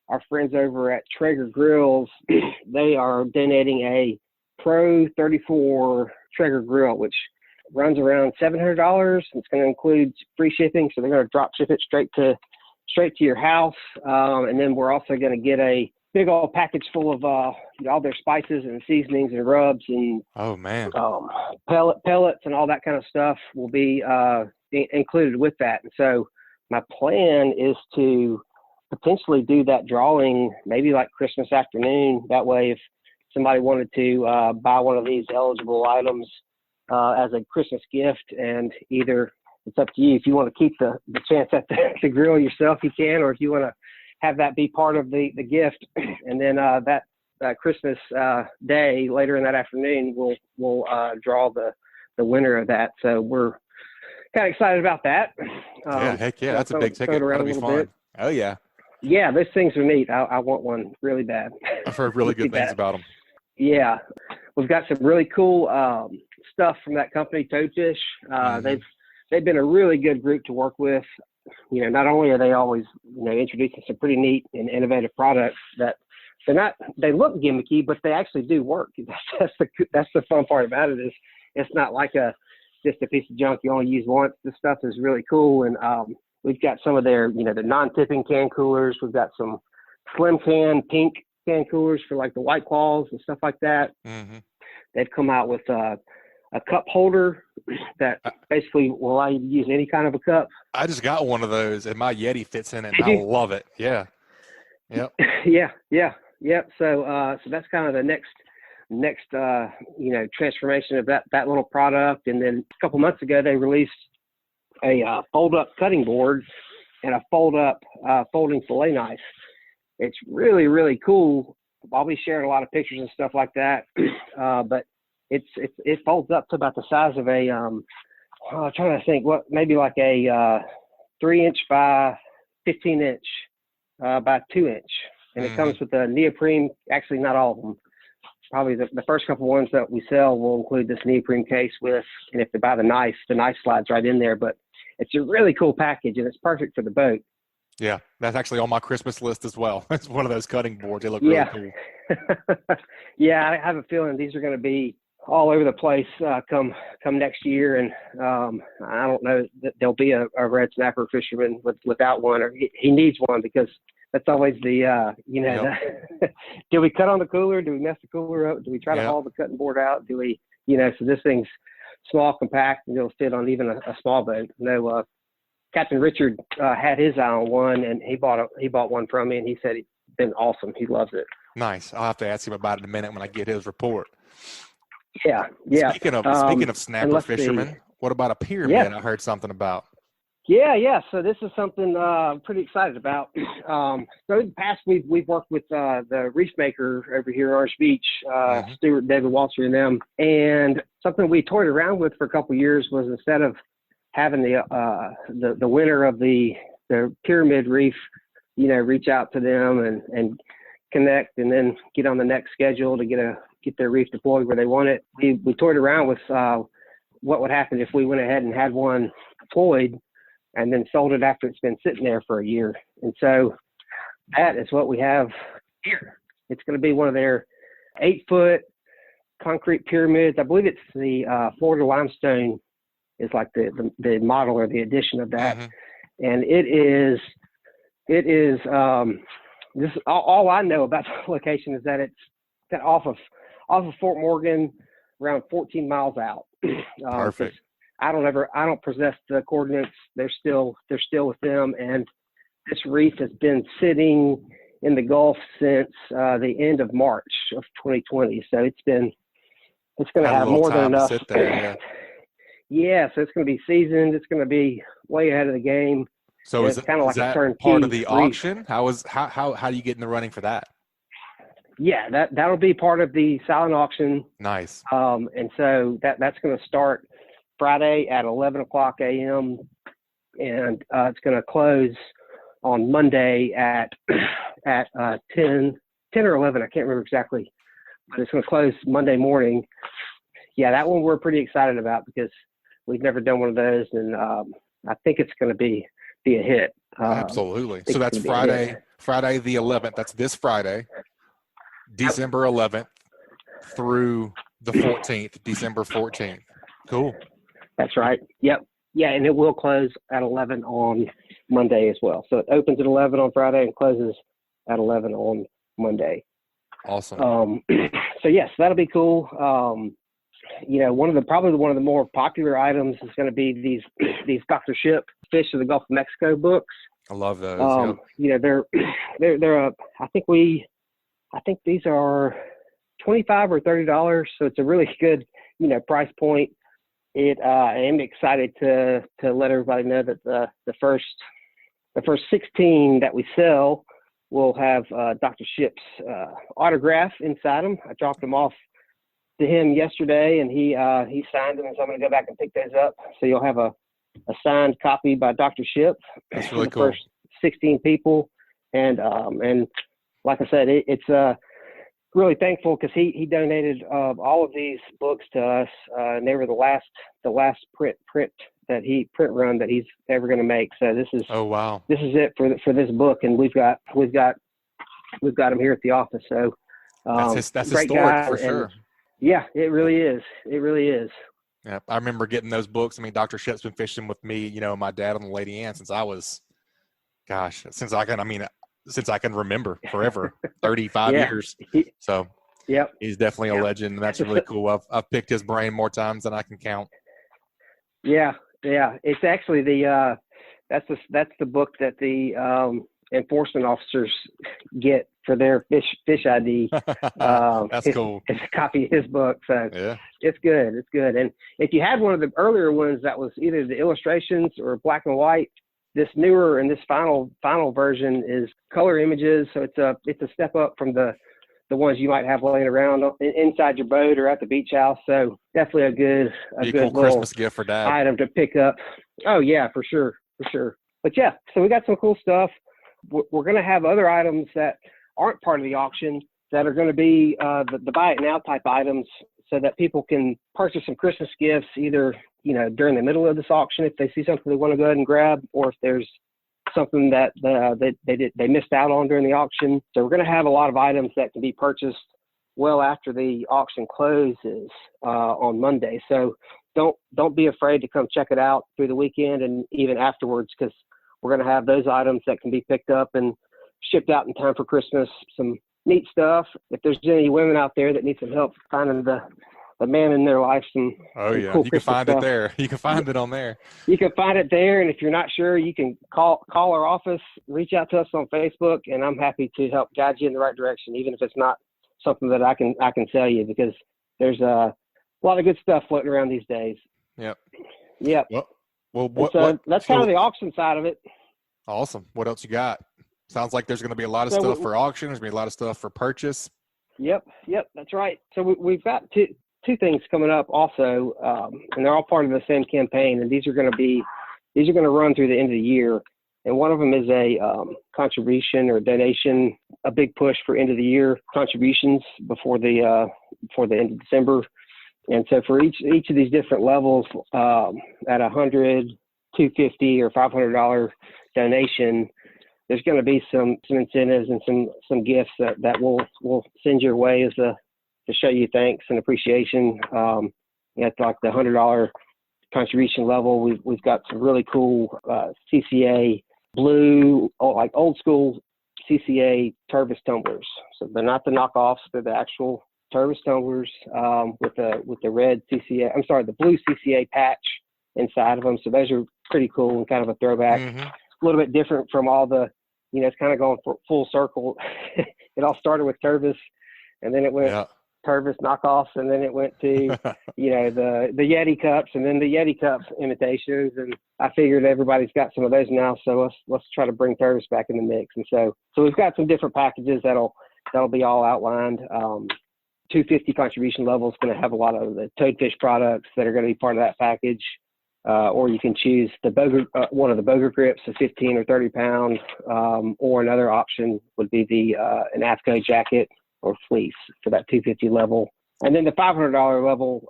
Speaker 4: our friends over at Traeger Grills, they are donating a Pro 34 Traeger grill, which runs around $700. It's going to include free shipping, so they're going to drop ship it straight to your house. And then we're also going to get a big old package full of all their spices and seasonings and rubs and pellets and all that kind of stuff will be included with that. And so my plan is to potentially do that drawing maybe like Christmas afternoon. That way, if somebody wanted to buy one of these eligible items as a Christmas gift and either it's up to you. If you want to keep the chance at the grill yourself, you can, or if you want to have that be part of the gift. And then that Christmas day, later in that afternoon, we'll draw the winner of that. So we're kind of excited about that.
Speaker 1: Yeah, heck yeah, that's a big ticket. That'll be fun. Oh yeah.
Speaker 4: Yeah, those things are neat. I want one really bad.
Speaker 1: I've heard really good things about them.
Speaker 4: Yeah, we've got some really cool stuff from that company, Toadfish. They've been a really good group to work with. You know, not only are they always, you know, introducing some pretty neat and innovative products that they look gimmicky, but they actually do work. That's the fun part about it, is it's not like just a piece of junk you only use once. This stuff is really cool. And we've got some of their, you know, the non-tipping can coolers. We've got some slim can, pink can coolers for like the White Claws and stuff like that. Mm-hmm. They've come out with a cup holder that basically will allow you to use any kind of a cup. I
Speaker 1: just got one of those, and my Yeti fits in it, and I love it. Yeah. Yep. Yep. So that's kind of the next you know, transformation of that little product. And then a couple months ago, they released a fold-up cutting board and a folding fillet knife. It's really, really cool. I'll be sharing a lot of pictures and stuff like that. But it folds up to about the size of a I'm trying to think, maybe like a 3-inch by 15-inch by 2-inch, and it comes with a neoprene. Actually, not all of them. Probably the first couple ones that we sell will include this neoprene case with, and if they buy the knife slides right in there. But it's a really cool package, and it's perfect for the boat. Yeah, that's actually on my Christmas list as well. It's one of those cutting boards. They look really cool.
Speaker 4: Yeah, I have a feeling these are going to be all over the place come next year, and I don't know that there'll be a red snapper fisherman without one, or he needs one, because that's always the do we cut on the cooler? Do we mess the cooler up? Do we try to haul the cutting board out? Do we, so this thing's small, compact, and it'll fit on even a small boat. No, Captain Richard had his eye on one, and he bought one from me, and he said it's been awesome. He loves it.
Speaker 1: Nice. I'll have to ask him about it in a minute when I get his report.
Speaker 4: Yeah.
Speaker 1: Speaking of snapper fishermen, what about a pyramid? Yeah. I heard something about.
Speaker 4: Yeah. So this is something I'm pretty excited about. So in the past, we've worked with the reef maker over here in Orange Beach, Stuart, David Walter, and them. And something we toyed around with for a couple of years was, instead of having the winner of the pyramid reef, reach out to them and connect, and then get on the next schedule to get their reef deployed where they want it. We toyed around with what would happen if we went ahead and had one deployed and then sold it after it's been sitting there for a year. And so that is what we have here. It's going to be one of their 8-foot concrete pyramids. I believe it's the Florida limestone is like the model or the addition of that. Mm-hmm. And it is this all I know about the location is that it's off of Fort Morgan, around 14 miles out.
Speaker 1: Perfect.
Speaker 4: I don't possess the coordinates. They're still with them, and this reef has been sitting in the Gulf since the end of March of 2020. So it's going to have more than enough.
Speaker 1: Sit there,
Speaker 4: yeah. So it's going to be seasoned. It's going to be way ahead of the game.
Speaker 1: So it's kind of like a turnkey part of the auction? How do you get in the running for that?
Speaker 4: Yeah, that'll be part of the silent auction.
Speaker 1: Nice.
Speaker 4: And so that's going to start Friday at 11 o'clock a.m. and it's going to close on Monday at 10 or 11. I can't remember exactly, but it's going to close Monday morning. Yeah, that one we're pretty excited about because we've never done one of those, and I think it's going to be a hit.
Speaker 1: Absolutely. So that's Friday the 11th. That's this Friday, December 11th through the 14th, December 14th. Cool.
Speaker 4: That's right. Yep. Yeah, and it will close at 11 on Monday as well. So it opens at 11 on Friday and closes at 11 on Monday.
Speaker 1: Awesome.
Speaker 4: So yes, that'll be cool. Probably one of the more popular items is going to be these Dr. Ship Fish of the Gulf of Mexico books.
Speaker 1: I love those.
Speaker 4: They're I think these are $25 or $30, so it's a really good price point. I am excited to let everybody know that the first 16 that we sell will have Dr. Ship's autograph inside them. I dropped them off to him yesterday, and he signed them, and so I'm going to go back and pick those up. So you'll have a signed copy by Dr. Ship.
Speaker 1: That's really
Speaker 4: the
Speaker 1: cool.
Speaker 4: First 16 people, and like I said, it's really thankful because he donated all of these books to us, and they were the last print run that he's ever going to make. So this is this is it for this book, and we've got them here at the office. So
Speaker 1: that's
Speaker 4: great
Speaker 1: historic
Speaker 4: guy,
Speaker 1: for sure.
Speaker 4: And, yeah, it really is. It really is.
Speaker 1: Yeah, I remember getting those books. I mean, Dr. Ship's been fishing with me, and my dad and the Lady Ann since I can remember, forever, 35 years. So
Speaker 4: yep,
Speaker 1: he's definitely a legend, and that's really cool. I've picked his brain more times than I can count.
Speaker 4: Yeah. It's actually that's the book that the enforcement officers get for their fish ID.
Speaker 1: That's cool.
Speaker 4: It's a copy of his book, so
Speaker 1: yeah,
Speaker 4: it's good. It's good. And if you had one of the earlier ones that was either the illustrations or black and white, this newer and this final version is color images. So it's a step up from the ones you might have laying around inside your boat or at the beach house. So definitely a good
Speaker 1: cool Christmas gift for Dad.
Speaker 4: Item to pick up. Oh yeah, for sure. But yeah, so we got some cool stuff. We're going to have other items that aren't part of the auction that are going to be the buy it now type items, so that people can purchase some Christmas gifts either during the middle of this auction if they see something they want to go ahead and grab, or if there's something that they missed out on during the auction. So we're going to have a lot of items that can be purchased well after the auction closes on Monday. So don't be afraid to come check it out through the weekend and even afterwards, because we're going to have those items that can be picked up and shipped out in time for Christmas. Some neat stuff. If there's any women out there that need some help finding the man in their life, some
Speaker 1: cool
Speaker 4: you
Speaker 1: can
Speaker 4: Christmas
Speaker 1: find
Speaker 4: stuff.
Speaker 1: it there. You can find it on there.
Speaker 4: You can find it there, and if you're not sure, you can call our office, reach out to us on Facebook, and I'm happy to help guide you in the right direction, even if it's not something that I can tell you, because there's a lot of good stuff floating around these days.
Speaker 1: Yep.
Speaker 4: Well,
Speaker 1: what
Speaker 4: that's kind of the auction side of it.
Speaker 1: Awesome. What else you got? Sounds like there's going to be a lot of stuff for auction. There's going to be a lot of stuff for purchase.
Speaker 4: Yep, that's right. So we've got two things coming up also, and they're all part of the same campaign. And these are going to run through the end of the year. And one of them is a contribution or donation, a big push for end of the year contributions before the end of December. And so for each of these different levels, at $100, $250, or $500 donation, there's going to be some incentives and some gifts that we'll send your way to show you thanks and appreciation. At like the $100 contribution level, we've got some really cool CCA blue, like old school CCA Turvis tumblers. So they're not the knockoffs; they're the actual Turvis tumblers with the red CCA. I'm sorry, the blue CCA patch inside of them. So those are pretty cool and kind of a throwback.
Speaker 1: Mm-hmm.
Speaker 4: A little bit different from all the, it's kind of going full circle. It all started with Turvis, and then it went Turvis knockoffs, and then it went to, the Yeti cups, and then the Yeti cups imitations. And I figured everybody's got some of those now, so let's try to bring Turvis back in the mix. And so we've got some different packages that'll be all outlined. 250 contribution level is going to have a lot of the toadfish products that are going to be part of that package. Or you can choose one of the boger grips, a 15 or 30 pound, or another option would be an AFCO jacket or fleece for that 250 level. And then the $500 level,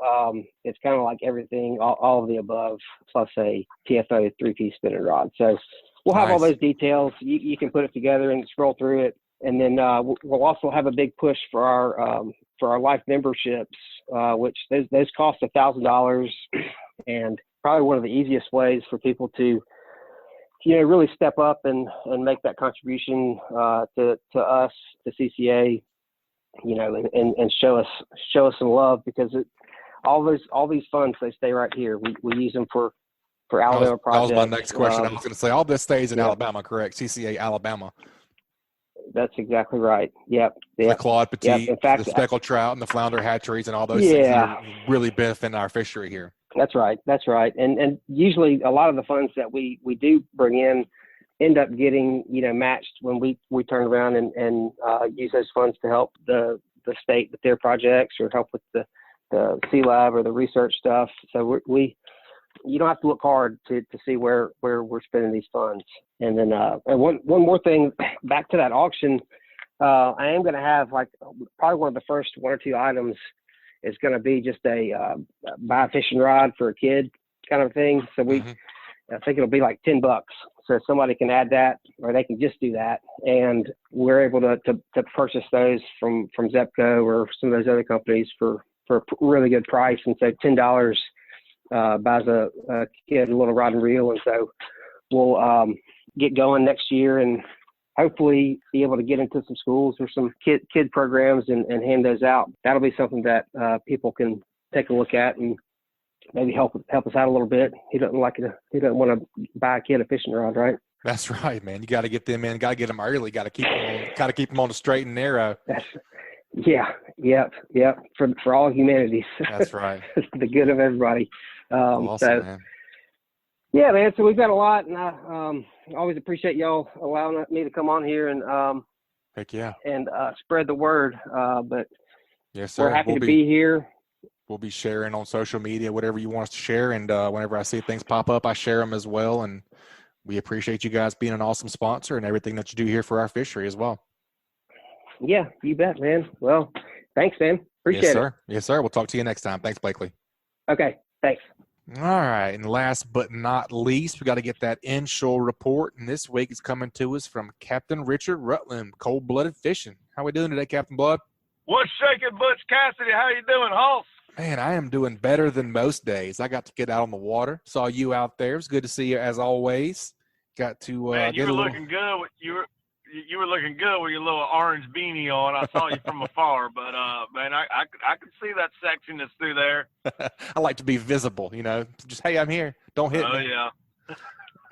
Speaker 4: it's kind of like everything, all of the above, plus a TFO 3-piece spinning rod. So we'll have all those details. You can put it together and scroll through it. And then we'll also have a big push for our life memberships, which those cost $1,000, and probably one of the easiest ways for people to, really step up and make that contribution to us, to CCA, and show us some love, because all these funds, they stay right here. We use them for Alabama projects.
Speaker 1: That was my next question. I was going to say all this stays in Alabama, correct? CCA Alabama.
Speaker 4: That's exactly right. Yep.
Speaker 1: The Claude Petit,
Speaker 4: in fact,
Speaker 1: the speckled trout, and the flounder hatcheries, and all those things are really benefiting our fishery here.
Speaker 4: That's right. That's right. And usually a lot of the funds that we do bring in end up getting, matched when we turn around and use those funds to help the state with their projects or help with the Sea Lab or the research stuff. So you don't have to look hard to see where we're spending these funds. And then and one more thing, back to that auction, I am going to have probably one of the first one or two items is going to be just a buy a fishing rod for a kid kind of thing. So I think it'll be like $10. So somebody can add that, or they can just do that, and we're able to purchase those from Zepco or some of those other companies for a really good price. And so $10 buys a kid a little rod and reel, and so we'll get going next year and hopefully be able to get into some schools or some kid programs and hand those out. That'll be something that people can take a look at and maybe help us out a little bit. He doesn't want to buy a kid a fishing rod, right?
Speaker 1: That's right, man. You got to get them in. Got to get them early. Got to keep them on the straight and narrow. Yep. For all humanities.
Speaker 2: That's right.
Speaker 4: The good of everybody.
Speaker 1: Awesome, man.
Speaker 4: Yeah, man. So we've got a lot, and I always appreciate y'all allowing me to come on here and
Speaker 1: heck yeah,
Speaker 4: and spread the word. But
Speaker 1: yes, sir.
Speaker 4: We're happy to be here.
Speaker 1: We'll be sharing on social media, whatever you want us to share. And whenever I see things pop up, I share them as well. And we appreciate you guys being an awesome sponsor and everything that you do here for our fishery as well.
Speaker 4: Yeah, you bet, man. Well, thanks, man. Appreciate it.
Speaker 1: Yes, sir. We'll talk to you next time. Thanks, Blakely.
Speaker 4: Okay, thanks.
Speaker 1: All right. And last but not least, we got to get that inshore report. And this week it's coming to us from Captain Richard Rutland, Cold-Blooded Fishing. How we doing today, Captain Blood?
Speaker 5: What's shaking, Butch Cassidy? How you doing, Hoss?
Speaker 1: Man, I am doing better than most days. I got to get out on the water. Saw you out there. It was good to see you as always. Got to
Speaker 5: man, you were looking good. You were looking good with your little orange beanie on. I saw you from afar, but man, I could see that sexiness through there.
Speaker 1: I like to be visible, Just hey, I'm here. Don't hit me.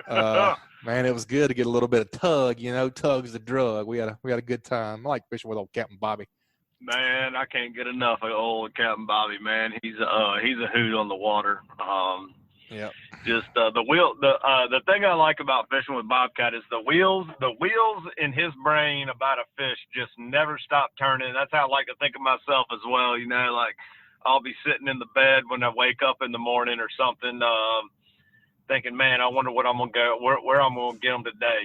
Speaker 5: Yeah.
Speaker 1: Man, it was good to get a little bit of tug. Tug's the drug. We had a good time. I like fishing with old Captain Bobby.
Speaker 5: Man, I can't get enough of old Captain Bobby, man. He's a hoot on the water.
Speaker 1: Yeah.
Speaker 5: Just the thing I like about fishing with Bobcat is the wheels in his brain about a fish just never stop turning. That's how I like to think of myself as well. Like I'll be sitting in the bed when I wake up in the morning or something, thinking, man, I wonder what I'm gonna go, where I'm gonna get them today.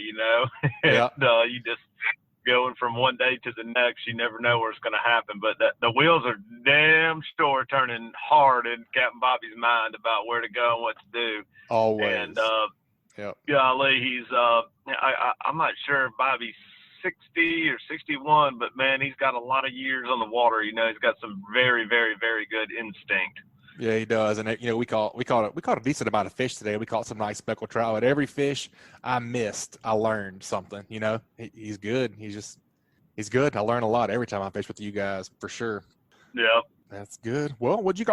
Speaker 1: Yeah.
Speaker 5: And you just going from one day to the next, you never know where it's going to happen. But the wheels are damn sure turning hard in Captain Bobby's mind about where to go and what to do.
Speaker 1: Always.
Speaker 5: And
Speaker 1: golly,
Speaker 5: he's I'm not sure if Bobby's 60 or 61, but man, he's got a lot of years on the water. He's got some very, very, very good instinct.
Speaker 1: Yeah, he does. And we caught a decent amount of fish today. We caught some nice speckled trout. At every fish I missed, I learned something. He's good. He's good. I learn a lot every time I fish with you guys, for sure.
Speaker 5: Yeah,
Speaker 1: that's good. Well, what'd you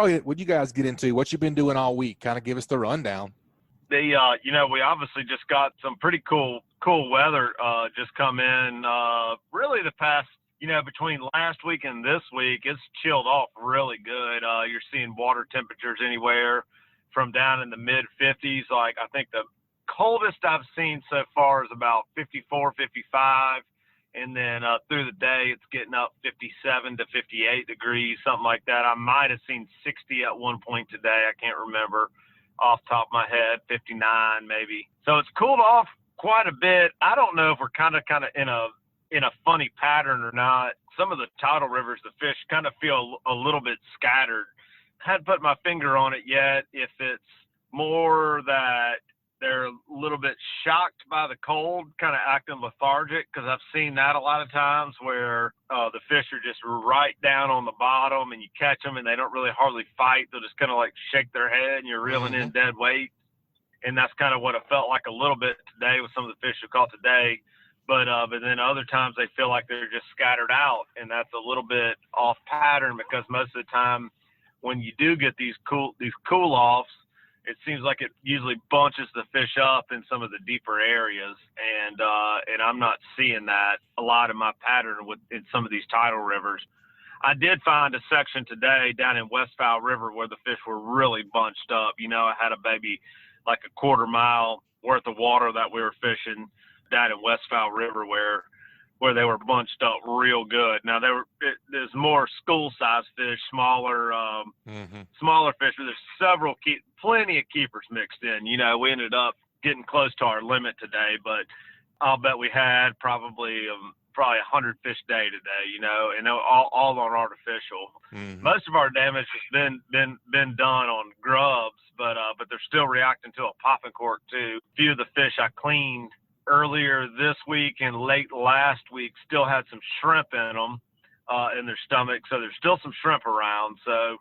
Speaker 1: guys get into? What you been doing all week? Kind of give us the rundown.
Speaker 5: We obviously just got some pretty cool weather just come in. Really the past. Between last week and this week, it's chilled off really good. You're seeing water temperatures anywhere from down in the mid-50s. Like, I think the coldest I've seen so far is about 54, 55. And then through the day, it's getting up 57 to 58 degrees, something like that. I might have seen 60 at one point today. I can't remember off the top of my head, 59 maybe. So it's cooled off quite a bit. I don't know if we're kind of in a funny pattern or not. Some of the tidal rivers, the fish kind of feel a little bit scattered. Hadn't put my finger on it yet. If it's more that they're a little bit shocked by the cold, kind of acting lethargic, because I've seen that a lot of times where the fish are just right down on the bottom and you catch them and they don't really hardly fight. They'll just kind of like shake their head and you're reeling in dead weight. And that's kind of what it felt like a little bit today with some of the fish we caught today. But then other times they feel like they're just scattered out, and that's a little bit off pattern because most of the time when you do get these cool offs, it seems like it usually bunches the fish up in some of the deeper areas, and I'm not seeing that a lot in my pattern in some of these tidal rivers. I did find a section today down in West Fowl River where the fish were really bunched up. I had a maybe like a quarter mile worth of water that we were fishing down in West Fowl River where they were bunched up real good. Now there's more school-sized fish, smaller fish, but there's plenty of keepers mixed in. We ended up getting close to our limit today, but I'll bet we had probably 100 fish day today, and all on artificial. Most of our damage has been done on grubs, but they're still reacting to a popping cork too. A few of the fish I cleaned earlier this week and late last week still had some shrimp in them in their stomach, so there's still some shrimp around. So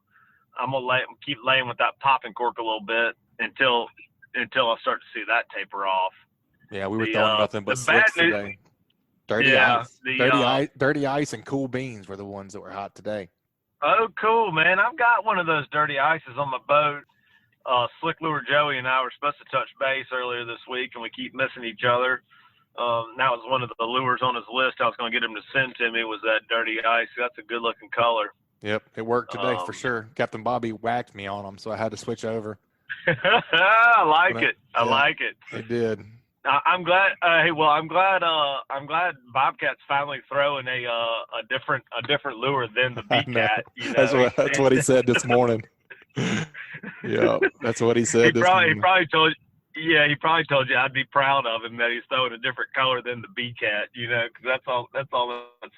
Speaker 5: I'm gonna keep laying with that popping cork a little bit until I start to see that taper off.
Speaker 1: Yeah, we were throwing nothing but slicks today. Dirty ice and cool beans were the ones that were hot today.
Speaker 5: Oh, cool, man! I've got one of those dirty ices on my boat. Slick Lure Joey and I were supposed to touch base earlier this week, and we keep missing each other. That was one of the lures on his list. I was going to get him to send to me was that dirty ice. That's a good looking color.
Speaker 1: Yep, it worked today for sure. Captain Bobby whacked me on them, so I had to switch over.
Speaker 5: I like it. I like it.
Speaker 1: It did.
Speaker 5: I'm glad. I'm glad Bobcat's finally throwing a different lure than the B-Cat.
Speaker 1: That's what he said this morning. Yeah, that's what he said.
Speaker 5: He probably told you I'd be proud of him that he's throwing a different color than the B-Cat. Because that's all that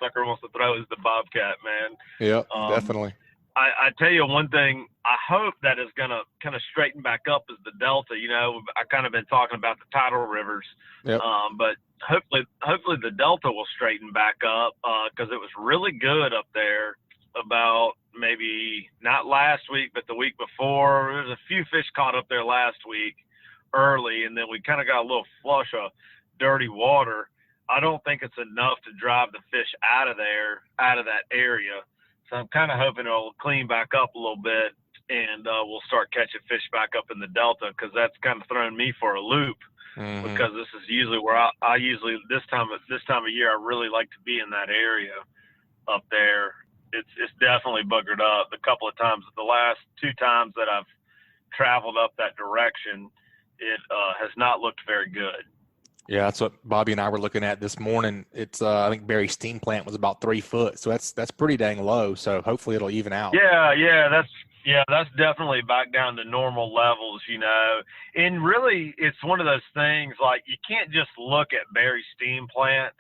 Speaker 5: sucker wants to throw is the Bobcat, man.
Speaker 1: Yeah, definitely.
Speaker 5: I tell you one thing I hope that is going to kind of straighten back up is the Delta. I kind of been talking about the tidal rivers,
Speaker 1: yep.
Speaker 5: But hopefully the Delta will straighten back up because it was really good up there about maybe not last week, but the week before. There was a few fish caught up there last week early, and then we kind of got a little flush of dirty water. I don't think it's enough to drive the fish out of that area. So I'm kind of hoping it'll clean back up a little bit, and we'll start catching fish back up in the Delta because that's kind of thrown me for a loop. Because this is usually where I usually this time of year I really like to be in that area up there. It's definitely buggered up. The last 2 times that I've traveled up that direction, it has not looked very good.
Speaker 1: Yeah, that's what Bobby and I were looking at this morning. It's I think Barry's steam plant was about 3 foot, so that's pretty dang low. So hopefully it'll even out.
Speaker 5: Yeah, that's definitely back down to normal levels, And really, it's one of those things like you can't just look at Barry's steam plant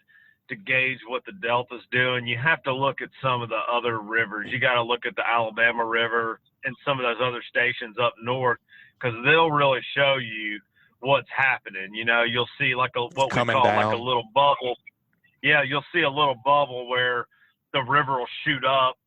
Speaker 5: to gauge what the Delta's doing. You have to look at some of the other rivers. You got to look at the Alabama River and some of those other stations up north because they'll really show you what's happening. You'll see like what we call like a little bubble. Yeah, you'll see a little bubble where the river will shoot up.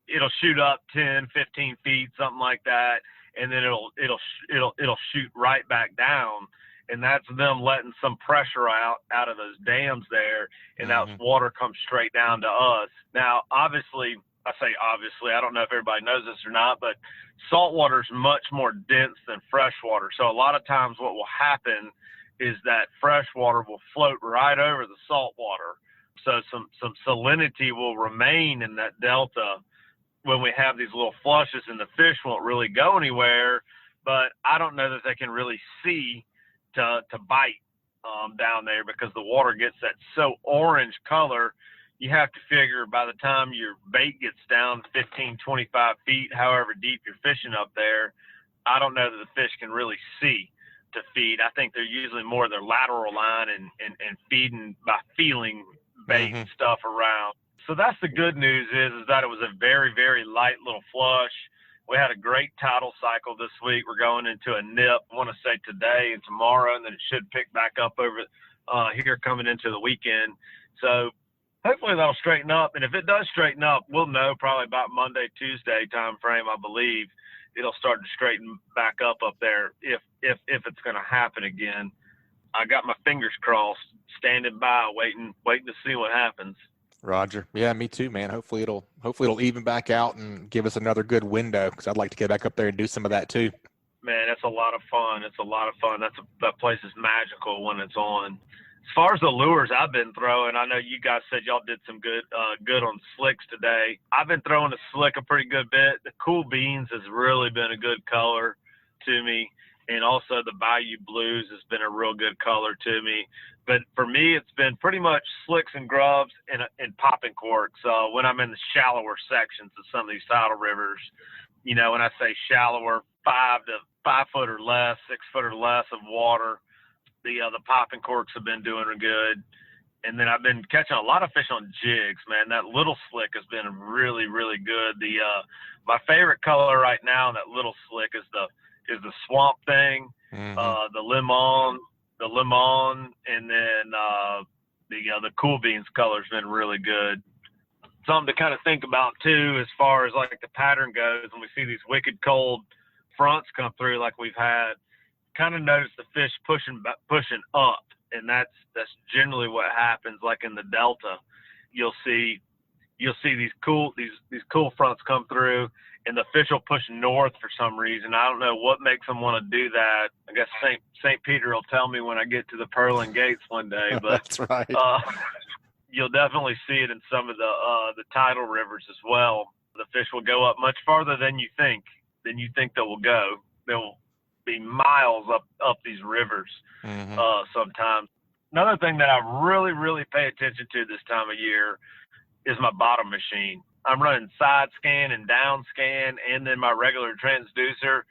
Speaker 5: It'll shoot up 10, 15 feet, something like that, and then it'll shoot right back down. And that's them letting some pressure out of those dams there, and that water comes straight down to us. Now, obviously, I don't know if everybody knows this or not, but saltwater is much more dense than freshwater. So a lot of times what will happen is that freshwater will float right over the saltwater. So some salinity will remain in that delta when we have these little flushes, and the fish won't really go anywhere. But I don't know that they can really see to bite down there because the water gets that so orange color. You have to figure by the time your bait gets down 15, 25 feet, however deep you're fishing up there, I don't know that the fish can really see to feed. I think they're usually more their lateral line and feeding by feeling bait and stuff around. So that's the good news is that it was a very, very light little flush. We had a great tidal cycle this week. We're going into a nip, I want to say today and tomorrow, and then it should pick back up over here coming into the weekend. So hopefully that'll straighten up. And if it does straighten up, we'll know probably about Monday, Tuesday time frame, I believe. It'll start to straighten back up there if it's going to happen again. I got my fingers crossed, standing by, waiting to see what happens.
Speaker 1: Roger. Yeah, me too, man. Hopefully it'll even back out and give us another good window because I'd like to get back up there and do some of that too.
Speaker 5: Man, it's a lot of fun. That place is magical when it's on. As far as the lures I've been throwing, I know you guys said y'all did some good on slicks today. I've been throwing the slick a pretty good bit. The cool beans has really been a good color to me, and also the Bayou Blues has been a real good color to me. But for me, it's been pretty much slicks and grubs and popping corks when I'm in the shallower sections of some of these tidal rivers. You know, when I say shallower, 5 foot or less, 6 foot or less of water, the popping corks have been doing good. And then I've been catching a lot of fish on jigs, man. That little slick has been really, really good. My favorite color right now in that little slick is the swamp thing, the lemon, and then the cool beans color's been really good. Something to kind of think about too, as far as like the pattern goes, when we see these wicked cold fronts come through like we've had, kind of notice the fish pushing up, and that's generally what happens. Like in the Delta, you'll see these cool fronts come through, and the fish will push north for some reason. I don't know what makes them want to do that. I guess St. Peter will tell me when I get to the Pearland Gates one day. But
Speaker 1: that's right.
Speaker 5: You'll definitely see it in some of the tidal rivers as well. The fish will go up much farther than you think they will go. They'll be miles up these rivers sometimes. Another thing that I really, really pay attention to this time of year is my bottom machine. I'm running side scan and down scan, and then my regular transducer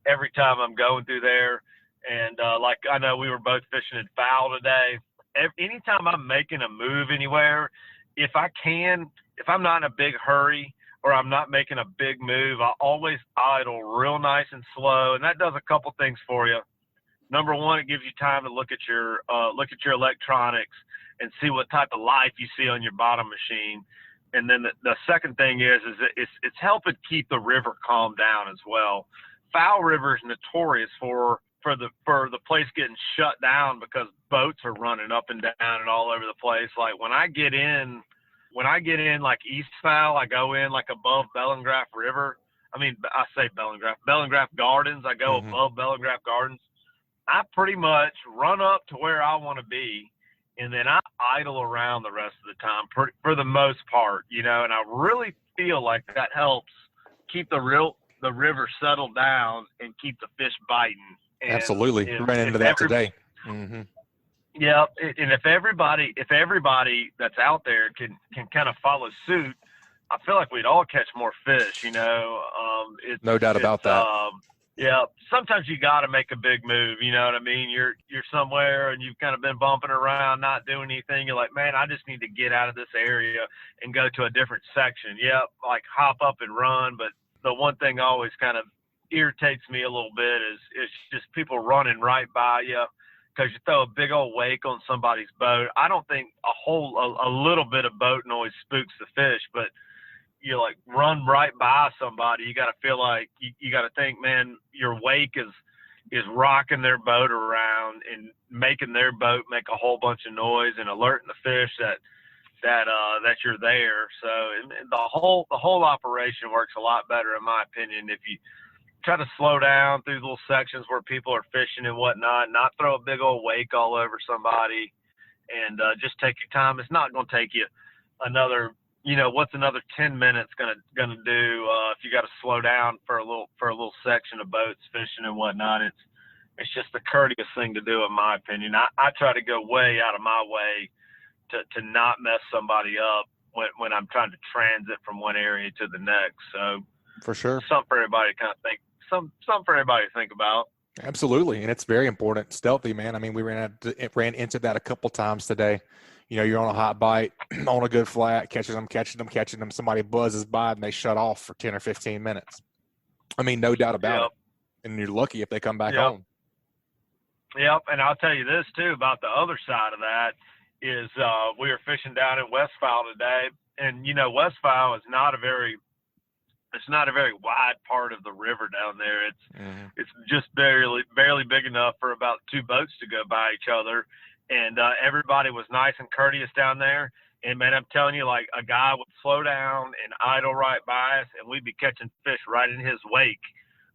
Speaker 5: every time I'm going through there. And like I know we were both fishing in foul today. Anytime I'm making a move anywhere, if I'm not in a big hurry or I'm not making a big move, I always idle real nice and slow. And that does a couple things for you. Number one, it gives you time to look at your electronics and see what type of life you see on your bottom machine. And then the second thing is it's helping keep the river calm down as well. Foul River is notorious for the place getting shut down because boats are running up and down and all over the place. Like when I get in like East Foul, I go in like above Bellingraph River. I mean, I say Bellingraph Gardens. I go above Bellingraph Gardens. I pretty much run up to where I want to be, and then I idle around the rest of the time for the most part, you know, and I really feel like that helps keep the river settled down and keep the fish biting. And
Speaker 1: absolutely. Ran into that today.
Speaker 5: Yeah. And if everybody that's out there can kind of follow suit, I feel like we'd all catch more fish, you know.
Speaker 1: No doubt about that.
Speaker 5: Yeah, sometimes you got to make a big move. You know what I mean? You're somewhere and you've kind of been bumping around, not doing anything. You're like, man, I just need to get out of this area and go to a different section. Yeah, like hop up and run. But the one thing always kind of irritates me a little bit is just people running right by you because you throw a big old wake on somebody's boat. I don't think a little bit of boat noise spooks the fish, but you like run right by somebody, you got to feel like you got to think, man, your wake is rocking their boat around and making their boat make a whole bunch of noise and alerting the fish that you're there. So the whole operation works a lot better, in my opinion, if you try to slow down through little sections where people are fishing and whatnot, not throw a big old wake all over somebody, and just take your time. It's not going to take you another. You know, what's another 10 minutes gonna do if you got to slow down for a little section of boats fishing and whatnot? It's just the courteous thing to do, in my opinion. I try to go way out of my way to not mess somebody up when I'm trying to transit from one area to the next. So
Speaker 1: for sure,
Speaker 5: something for everybody to kind of think, something for everybody to think about.
Speaker 1: Absolutely, and it's very important. Stealthy, man. I mean, we ran into that a couple times today. You know, you're on a hot bite, on a good flat, catching them. Somebody buzzes by and they shut off for 10 or 15 minutes. I mean, no doubt about it. And you're lucky if they come back on.
Speaker 5: Yep, and I'll tell you this too about the other side of that is we were fishing down in West Fowl today, and you know, West Fowl is not a very wide part of the river down there. It's just barely big enough for about two boats to go by each other. And everybody was nice and courteous down there. And, man, I'm telling you, like, a guy would slow down and idle right by us, and we'd be catching fish right in his wake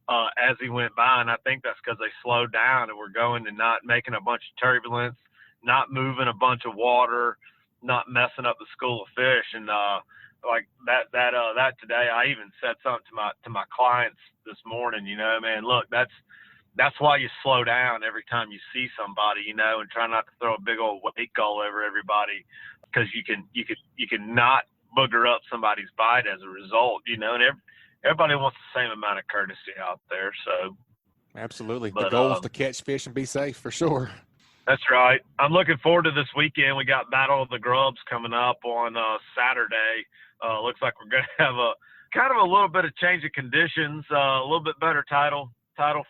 Speaker 5: as he went by. And I think that's because they slowed down and were going and not making a bunch of turbulence, not moving a bunch of water, not messing up the school of fish. And like that today, I even said something to my clients this morning, you know, man, look, that's why you slow down every time you see somebody, you know, and try not to throw a big old weight gull over everybody, because you can not booger up somebody's bite as a result, you know, and everybody wants the same amount of courtesy out there. So
Speaker 1: absolutely,
Speaker 5: but,
Speaker 1: the goal is to catch fish and be safe for sure.
Speaker 5: That's right. I'm looking forward to this weekend. We got Battle of the Grubs coming up on Saturday. Looks like we're going to have a kind of a little bit of change of conditions, a little bit better tidal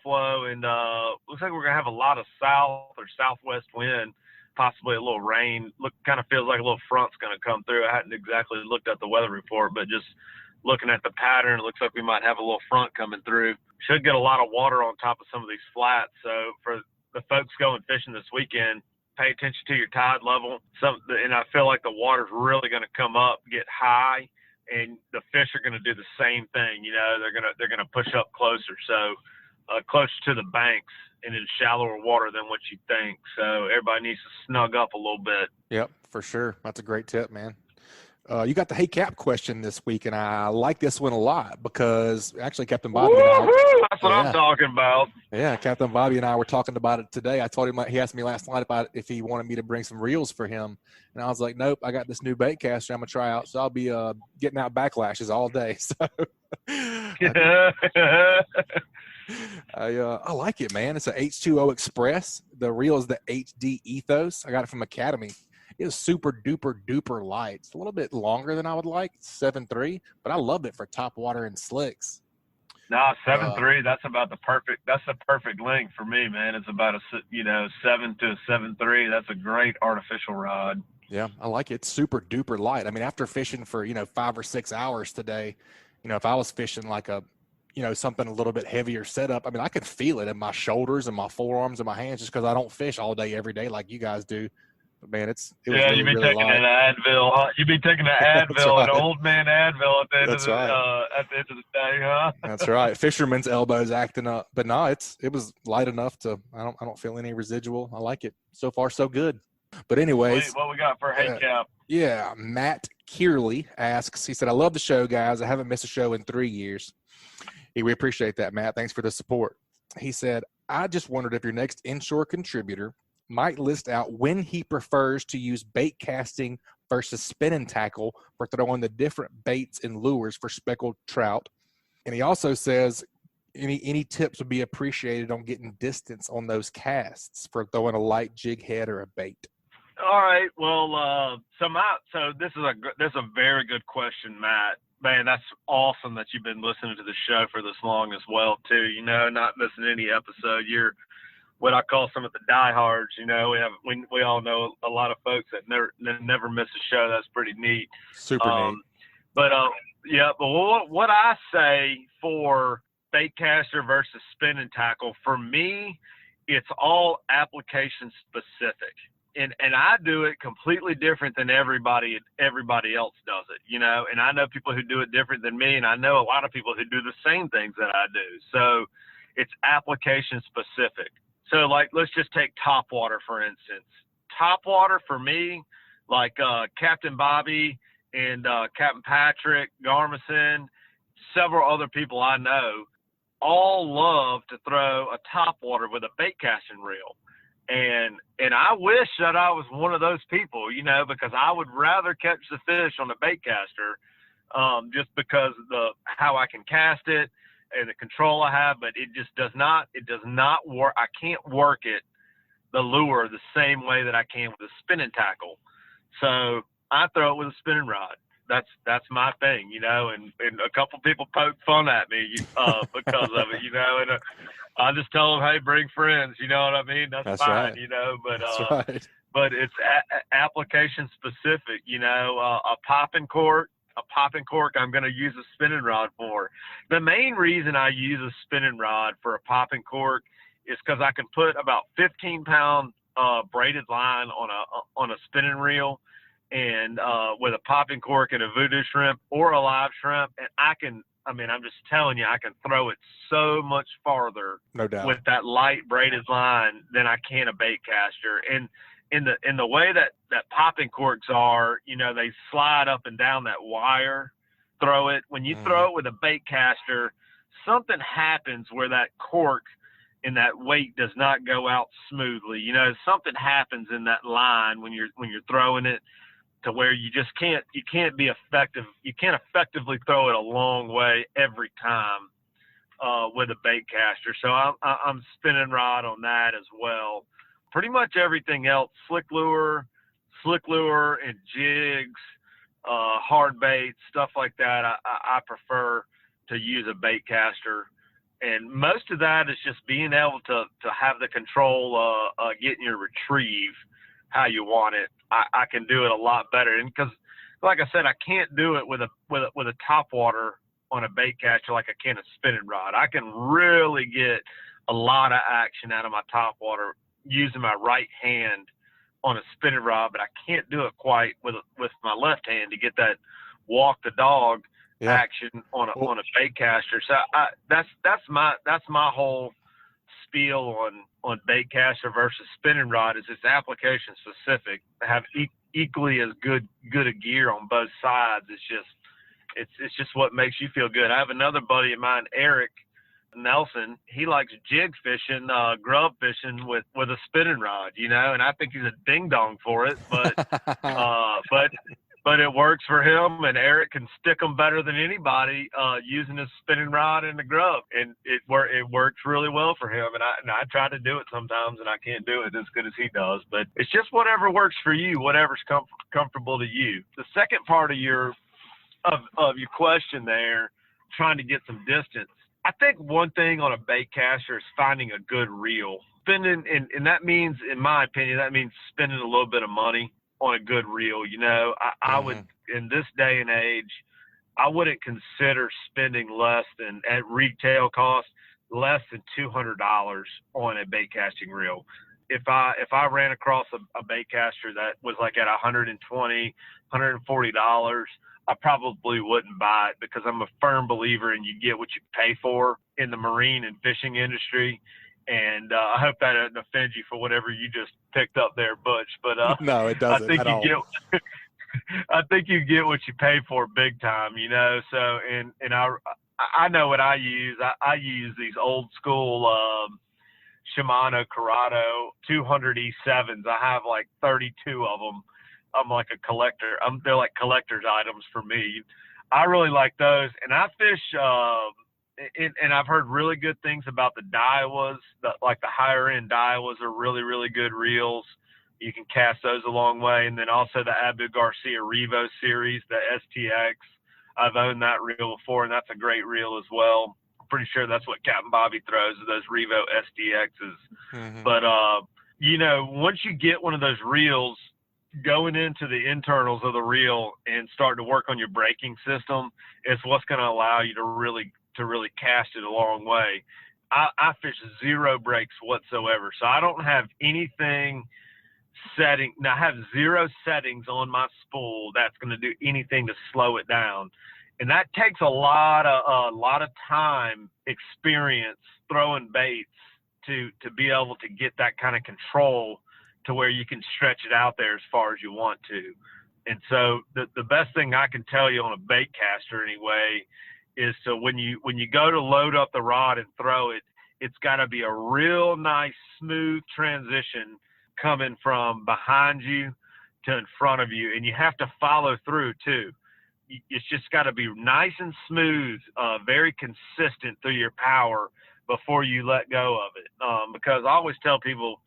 Speaker 5: flow, and looks like we're going to have a lot of south or southwest wind, possibly a little rain. Kind of feels like a little front's going to come through. I hadn't exactly looked at the weather report, but just looking at the pattern, it looks like we might have a little front coming through. Should get a lot of water on top of some of these flats. So for the folks going fishing this weekend, pay attention to your tide level. And I feel like the water's really going to come up, get high, and the fish are going to do the same thing. You know, they're going to push up closer, so closer to the banks and in shallower water than what you think. So everybody needs to snug up a little bit.
Speaker 1: Yep, for sure. That's a great tip, man. You got the Hey Cap question this week, and I like this one a lot because actually Captain Bobby and I,
Speaker 5: that's what I'm talking about.
Speaker 1: Yeah, Captain Bobby and I were talking about it today. I told him, he asked me last night about if he wanted me to bring some reels for him, and I was like, nope, I got this new bait caster I'm gonna try out, so I'll be getting out backlashes all day. So I like it, man. It's a H2O Express. The reel is the HD Ethos. I got it from Academy. It was super duper duper light. It's a little bit longer than I would like, 7.3, but I love it for top water and slicks.
Speaker 5: No, 7.3. That's the perfect length for me, man. It's about 7 to 7.3. That's a great artificial rod.
Speaker 1: Yeah, I like it. It's super duper light. I mean, after fishing for 5 or 6 hours today, if I was fishing like something a little bit heavier setup, I mean, I could feel it in my shoulders and my forearms and my hands just because I don't fish all day every day like you guys do. But man, it was really,
Speaker 5: you've been
Speaker 1: really
Speaker 5: taking
Speaker 1: light.
Speaker 5: an Advil, huh? You've been taking an Advil,
Speaker 1: right.
Speaker 5: an old man Advil at the end
Speaker 1: That's
Speaker 5: of the
Speaker 1: right.
Speaker 5: at the end of the day, huh?
Speaker 1: That's right. Fisherman's elbows acting up, but no, it was light enough to. I don't feel any residual. I like it so far, so good. But anyways,
Speaker 5: Sweet. What we got for Hey Cap?
Speaker 1: Yeah, Matt Kearley asks. He said, "I love the show, guys. I haven't missed a show in 3 years." We appreciate that, Matt. Thanks for the support. He said, "I just wondered if your next inshore contributor might list out when he prefers to use bait casting versus spinning tackle for throwing the different baits and lures for speckled trout." And he also says any tips would be appreciated on getting distance on those casts for throwing a light jig head or a bait.
Speaker 5: All right. Well, so this is a very good question, Matt. Man, that's awesome that you've been listening to the show for this long as well, too. Not missing any episode. You're what I call some of the diehards. We all know a lot of folks that never miss a show. That's pretty neat.
Speaker 1: Super neat.
Speaker 5: But what I say for bait caster versus spinning tackle, for me, it's all application specific. And I do it completely different than everybody else does it, and I know people who do it different than me, and I know a lot of people who do the same things that I do. So it's application specific. So like, let's just take topwater, for instance. Topwater for me, like Captain Bobby and Captain Patrick, Garmison, several other people I know, all love to throw a topwater with a bait casting reel. And I wish that I was one of those people, because I would rather catch the fish on a bait caster, just because of how I can cast it and the control I have, but it does not work. I can't work the lure the same way that I can with a spinning tackle. So I throw it with a spinning rod. That's my thing, and a couple people poke fun at me, because of it, and I just tell them, hey, bring friends, you know what I mean? That's fine,
Speaker 1: right.
Speaker 5: but,
Speaker 1: That's right.
Speaker 5: But it's application specific, a popping cork, I'm going to use a spinning rod for. The main reason I use a spinning rod for a popping cork is because I can put about 15-pound braided line on a spinning reel, and with a popping cork and a voodoo shrimp or a live shrimp, and I'm just telling you, I can throw it so much farther,
Speaker 1: no doubt,
Speaker 5: with that light braided line than I can a bait caster. And in the way that popping corks are, you know, they slide up and down that wire. When you throw it with a bait caster, something happens where that cork and that weight does not go out smoothly. You know, something happens in that line when you're throwing it to where you just can't be effective. You can't effectively throw it a long way every time with a bait caster. So I'm spinning rod on that as well. Pretty much everything else, slick lure and jigs, hard baits, stuff like that, I prefer to use a bait caster. And most of that is just being able to have the control getting your retrieve how you want it. I can do it a lot better. And because, like I said, I can't do it with a top water on a bait caster like I can a spinning rod. I can really get a lot of action out of my top water using my right hand on a spinning rod, but I can't do it quite with my left hand to get that walk the dog action on a bait caster. So that's my whole spiel on bait caster versus spinning rod is it's application specific. Have equally as good a gear on both sides. It's just what makes you feel good. I have another buddy of mine, Eric Nelson. He likes jig fishing, grub fishing with a spinning rod, you know, and I think he's a ding dong for it, but it works for him, and Eric can stick them better than anybody using his spinning rod and the grub, and it works really well for him. And I try to do it sometimes, and I can't do it as good as he does. But it's just whatever works for you, whatever's comfortable to you. The second part of your question there, trying to get some distance. I think one thing on a bait caster is finding a good reel. Spending, and that means, in my opinion, that means spending a little bit of money on a good reel. You know, I would, in this day and age, I wouldn't consider spending less than, at retail cost, less than $200 on a bait casting reel. If I ran across a bait caster that was like at $120, $140, I probably wouldn't buy it, because I'm a firm believer in you get what you pay for in the marine and fishing industry. And I hope that doesn't offend you for whatever you just picked up there, Butch. But
Speaker 1: no, it doesn't at all.
Speaker 5: I think you get what you pay for big time, you know. So and I know what I use. I use these old school Shimano Corrado 200 E7s. I have like 32 of them. I'm like a collector. They're like collector's items for me. I really like those, and I fish. And I've heard really good things about the Daiwas. Like the higher end Daiwas are really, really good reels. You can cast those a long way, and then also the Abu Garcia Revo series, the STX. I've owned that reel before, and that's a great reel as well. I'm pretty sure that's what Captain Bobby throws, those Revo STXs. Mm-hmm. But you know, once you get one of those reels, going into the internals of the reel and start to work on your braking system is what's going to allow you to really cast it a long way. I fish zero brakes whatsoever, so I don't have anything setting. Now I have zero settings on my spool that's going to do anything to slow it down, and that takes a lot of time, experience throwing baits to be able to get that kind of control to where you can stretch it out there as far as you want to. And so the best thing I can tell you on a bait caster anyway is to when you go to load up the rod and throw it, it's got to be a real nice smooth transition coming from behind you to in front of you, and you have to follow through too. It's just got to be nice and smooth, very consistent through your power before you let go of it. Because I always tell people,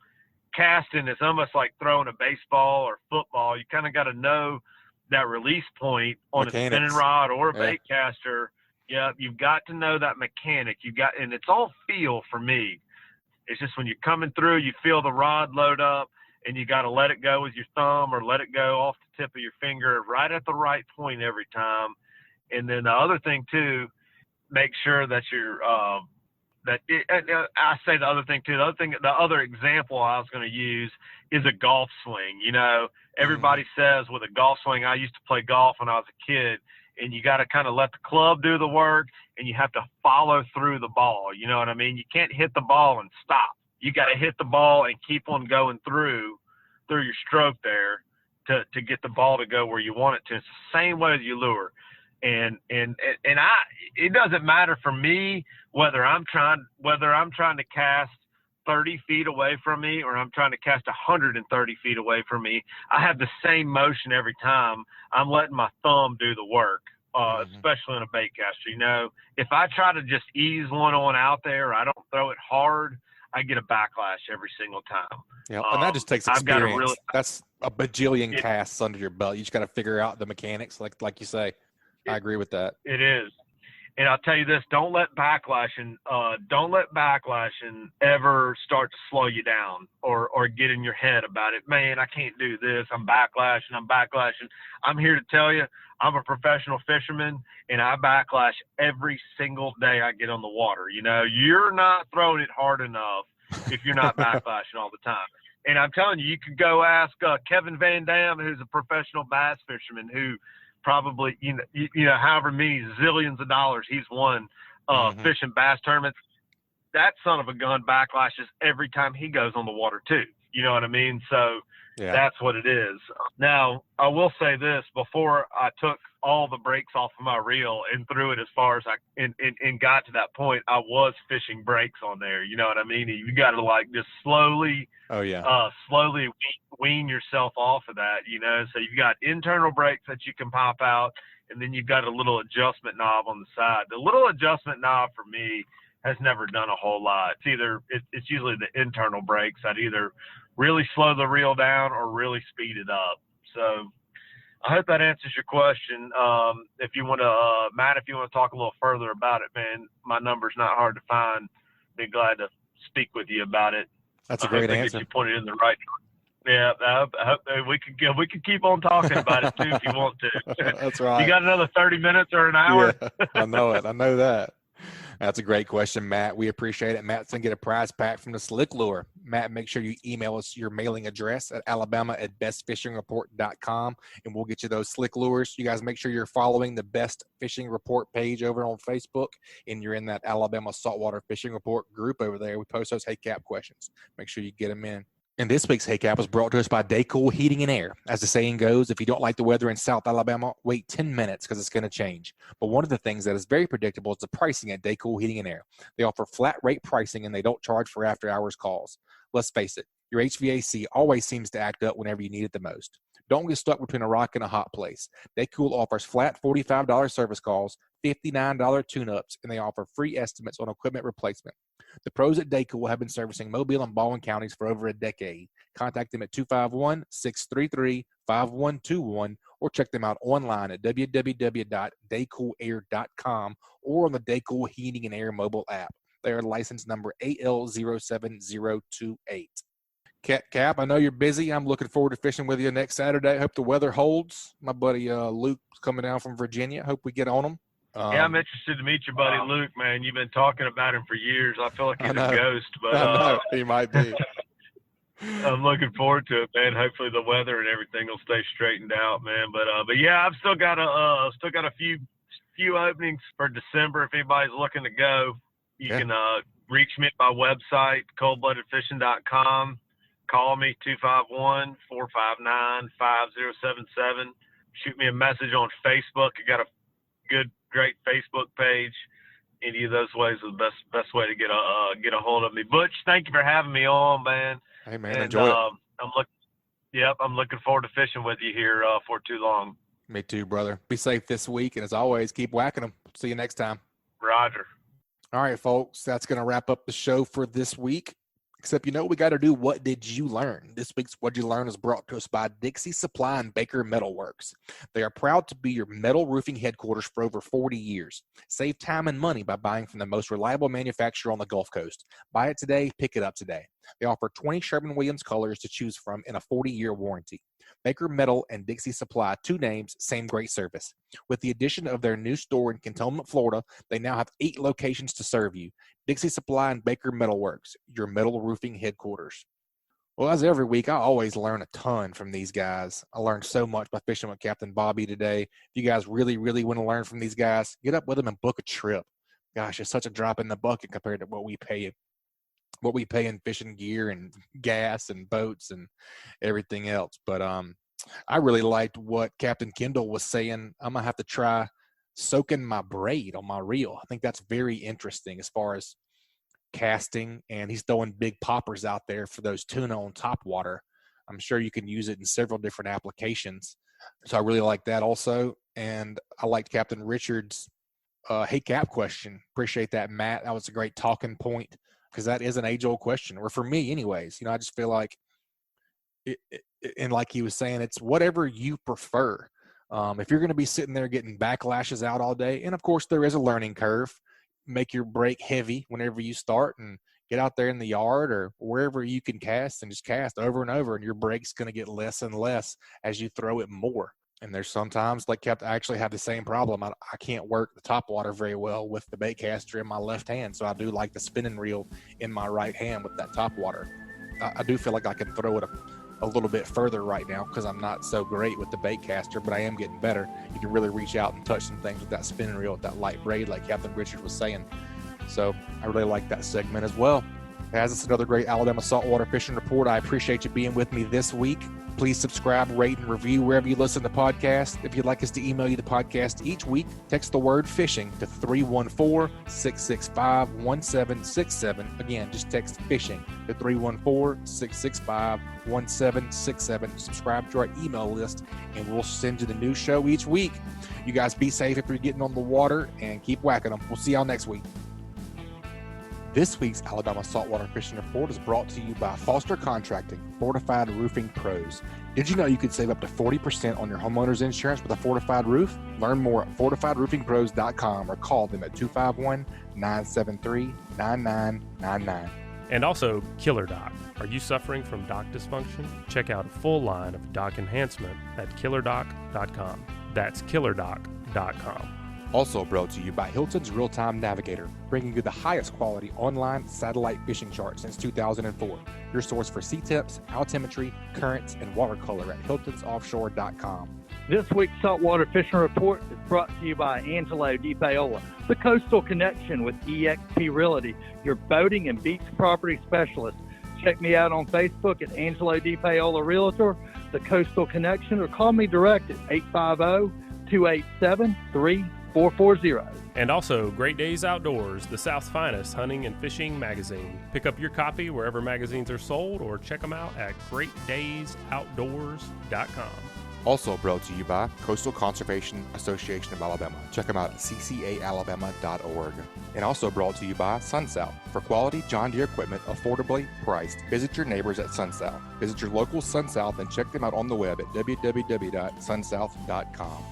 Speaker 5: casting is almost like throwing a baseball or football. You kind of got to know that release point on a spinning rod or a bait caster. Yeah, you've got to know that mechanic. And it's all feel for me. It's just when you're coming through, you feel the rod load up, and you got to let it go with your thumb or let it go off the tip of your finger right at the right point every time. And then the other thing too, make sure that you're I say the other thing too. The other example I was going to use is a golf swing. You know, everybody says with a golf swing. I used to play golf when I was a kid, and you got to kind of let the club do the work, and you have to follow through the ball. You know what I mean? You can't hit the ball and stop. You got to hit the ball and keep on going through through your stroke there to get the ball to go where you want it to. It's the same way as you lure. And it doesn't matter for me whether I'm trying to cast 30 feet away from me or I'm trying to cast 130 feet away from me. I have the same motion every time. I'm letting my thumb do the work, especially in a bait caster. You know, if I try to just ease one on out there, I don't throw it hard, I get a backlash every single time.
Speaker 1: Yeah, and that just takes experience. That's a bajillion casts under your belt. You just got to figure out the mechanics, like you say. I agree with that.
Speaker 5: It is. And I'll tell you this, don't let backlashing ever start to slow you down or get in your head about it. Man, I can't do this. I'm backlashing. I'm here to tell you, I'm a professional fisherman, and I backlash every single day I get on the water. You know, you're not throwing it hard enough if you're not backlashing all the time. And I'm telling you, you could go ask Kevin Van Dam, who's a professional bass fisherman, who probably, you know, however many zillions of dollars he's won fishing bass tournaments. That son of a gun backlashes every time he goes on the water too. You know what I mean? So that's what it is. Now, I will say this, before I took all the brakes off of my reel and threw it as far as and got to that point, I was fishing brakes on there. You know what I mean? You got to like just slowly wean yourself off of that, you know? So you've got internal brakes that you can pop out, and then you've got a little adjustment knob on the side. The little adjustment knob for me has never done a whole lot. It's usually the internal brakes. I'd either really slow the reel down or really speed it up. So I hope that answers your question. If you want to, Matt, if you want to talk a little further about it, man, my number's not hard to find. Be glad to speak with you about it.
Speaker 1: That's a great answer.
Speaker 5: Get you pointed in the right. Yeah, I hope we could keep on talking about it too if you want to.
Speaker 1: That's right.
Speaker 5: You got another 30 minutes or an hour?
Speaker 1: Yeah, I know it. I know that. That's a great question, Matt. We appreciate it. Matt's going to get a prize pack from the Slick Lure. Matt, make sure you email us your mailing address at alabama@bestfishingreport.com, and we'll get you those Slick Lures. You guys make sure you're following the Best Fishing Report page over on Facebook, and you're in that Alabama Saltwater Fishing Report group over there. We post those Hey Cap questions. Make sure you get them in. And this week's Hey Cap was brought to us by Daycool Heating and Air. As the saying goes, if you don't like the weather in South Alabama, wait 10 minutes because it's going to change. But one of the things that is very predictable is the pricing at Daycool Heating and Air. They offer flat rate pricing, and they don't charge for after-hours calls. Let's face it, your HVAC always seems to act up whenever you need it the most. Don't get stuck between a rock and a hot place. Daycool offers flat $45 service calls, $59 tune-ups, and they offer free estimates on equipment replacement. The pros at Daycool have been servicing Mobile and Baldwin counties for over a decade. Contact them at 251-633-5121 or check them out online at www.daycoolair.com or on the Daycool Heating and Air mobile app. They are license number AL07028. Cap, I know you're busy. I'm looking forward to fishing with you next Saturday. I hope the weather holds. My buddy Luke's coming down from Virginia. Hope we get on him.
Speaker 5: Yeah, I'm interested to meet your buddy Luke, man. You've been talking about him for years. I feel like he's a ghost, but
Speaker 1: I know. He might be.
Speaker 5: I'm looking forward to it, man. Hopefully the weather and everything will stay straightened out, man. But yeah, I've still got a few openings for December. If anybody's looking to go, you can reach me at my website, coldbloodedfishing.com. Call me 251-459-5077. Shoot me a message on Facebook. I got a great Facebook page. Any of those ways is the best way to get a hold of me. Butch, thank you for having me on, man.
Speaker 1: Hey man, enjoy it.
Speaker 5: I'm looking forward to fishing with you here for too long.
Speaker 1: Me too, brother. Be safe this week, and as always, keep whacking them. See you next time.
Speaker 5: Roger.
Speaker 1: All right, folks, that's going to wrap up the show for this week. Except, we got to do What Did You Learn? This week's What Did You Learn is brought to us by Dixie Supply and Baker Metal Works. They are proud to be your metal roofing headquarters for over 40 years. Save time and money by buying from the most reliable manufacturer on the Gulf Coast. Buy it today, pick it up today. They offer 20 Sherwin-Williams colors to choose from and a 40-year warranty. Baker Metal and Dixie Supply, 2 names, same great service. With the addition of their new store in Cantonment, Florida, they now have 8 locations to serve you. Dixie Supply and Baker Metal Works, your metal roofing headquarters. Well, as every week, I always learn a ton from these guys. I learned so much by fishing with Captain Bobby today. If you guys really, really want to learn from these guys, get up with them and book a trip. Gosh, it's such a drop in the bucket compared to what we pay you. what we pay in fishing gear and gas and boats and everything else. But I really liked what Captain Kendall was saying. I'm gonna have to try soaking my braid on my reel. I think that's very interesting as far as casting, and he's throwing big poppers out there for those tuna on top water. I'm sure you can use it in several different applications. So I really like that also. And I liked Captain Richard's hey Cap question. Appreciate that, Matt. That was a great talking point, because that is an age-old question, or for me anyways. I just feel like and like he was saying, it's whatever you prefer. If you're going to be sitting there getting backlashes out all day, and of course there is a learning curve, make your brake heavy whenever you start and get out there in the yard or wherever you can cast and just cast over and over, and your brake's going to get less and less as you throw it more. And there's sometimes, like Capt, I actually have the same problem. I can't work the top water very well with the bait caster in my left hand, so I do like the spinning reel in my right hand with that top water. I do feel like I can throw it a little bit further right now because I'm not so great with the bait caster, but I am getting better. You can really reach out and touch some things with that spinning reel, with that light braid, like Captain Richard was saying. So I really like that segment as well. As it's another great Alabama Saltwater Fishing Report, I appreciate you being with me this week. Please subscribe, rate, and review wherever you listen to the podcast. If you'd like us to email you the podcast each week, text the word fishing to 314-665-1767. Again, just text fishing to 314-665-1767. Subscribe to our email list, and we'll send you the new show each week. You guys be safe if you're getting on the water, and keep whacking them. We'll see y'all next week. This week's Alabama Saltwater Fishing Report is brought to you by Foster Contracting, Fortified Roofing Pros. Did you know you could save up to 40% on your homeowner's insurance with a fortified roof? Learn more at fortifiedroofingpros.com or call them at 251-973-9999.
Speaker 6: And also KillerDock. Are you suffering from dock dysfunction? Check out a full line of dock enhancement at KillerDock.com. That's KillerDock.com.
Speaker 1: Also brought to you by Hilton's Real-Time Navigator, bringing you the highest quality online satellite fishing chart since 2004. Your source for sea temps, altimetry, currents, and watercolor at hiltonsoffshore.com.
Speaker 7: This week's Saltwater Fishing Report is brought to you by Angelo Depaola, the Coastal Connection with eXp Realty, your boating and beach property specialist. Check me out on Facebook at Angelo Depaola Realtor, the Coastal Connection, or call me direct at 850-287-3440.
Speaker 6: And also Great Days Outdoors, the South's finest hunting and fishing magazine. Pick up your copy wherever magazines are sold, or check them out at greatdaysoutdoors.com.
Speaker 1: Also brought to you by Coastal Conservation Association of Alabama. Check them out at ccaalabama.org. And also brought to you by SunSouth. For quality John Deere equipment affordably priced, visit your neighbors at SunSouth. Visit your local SunSouth and check them out on the web at www.sunsouth.com.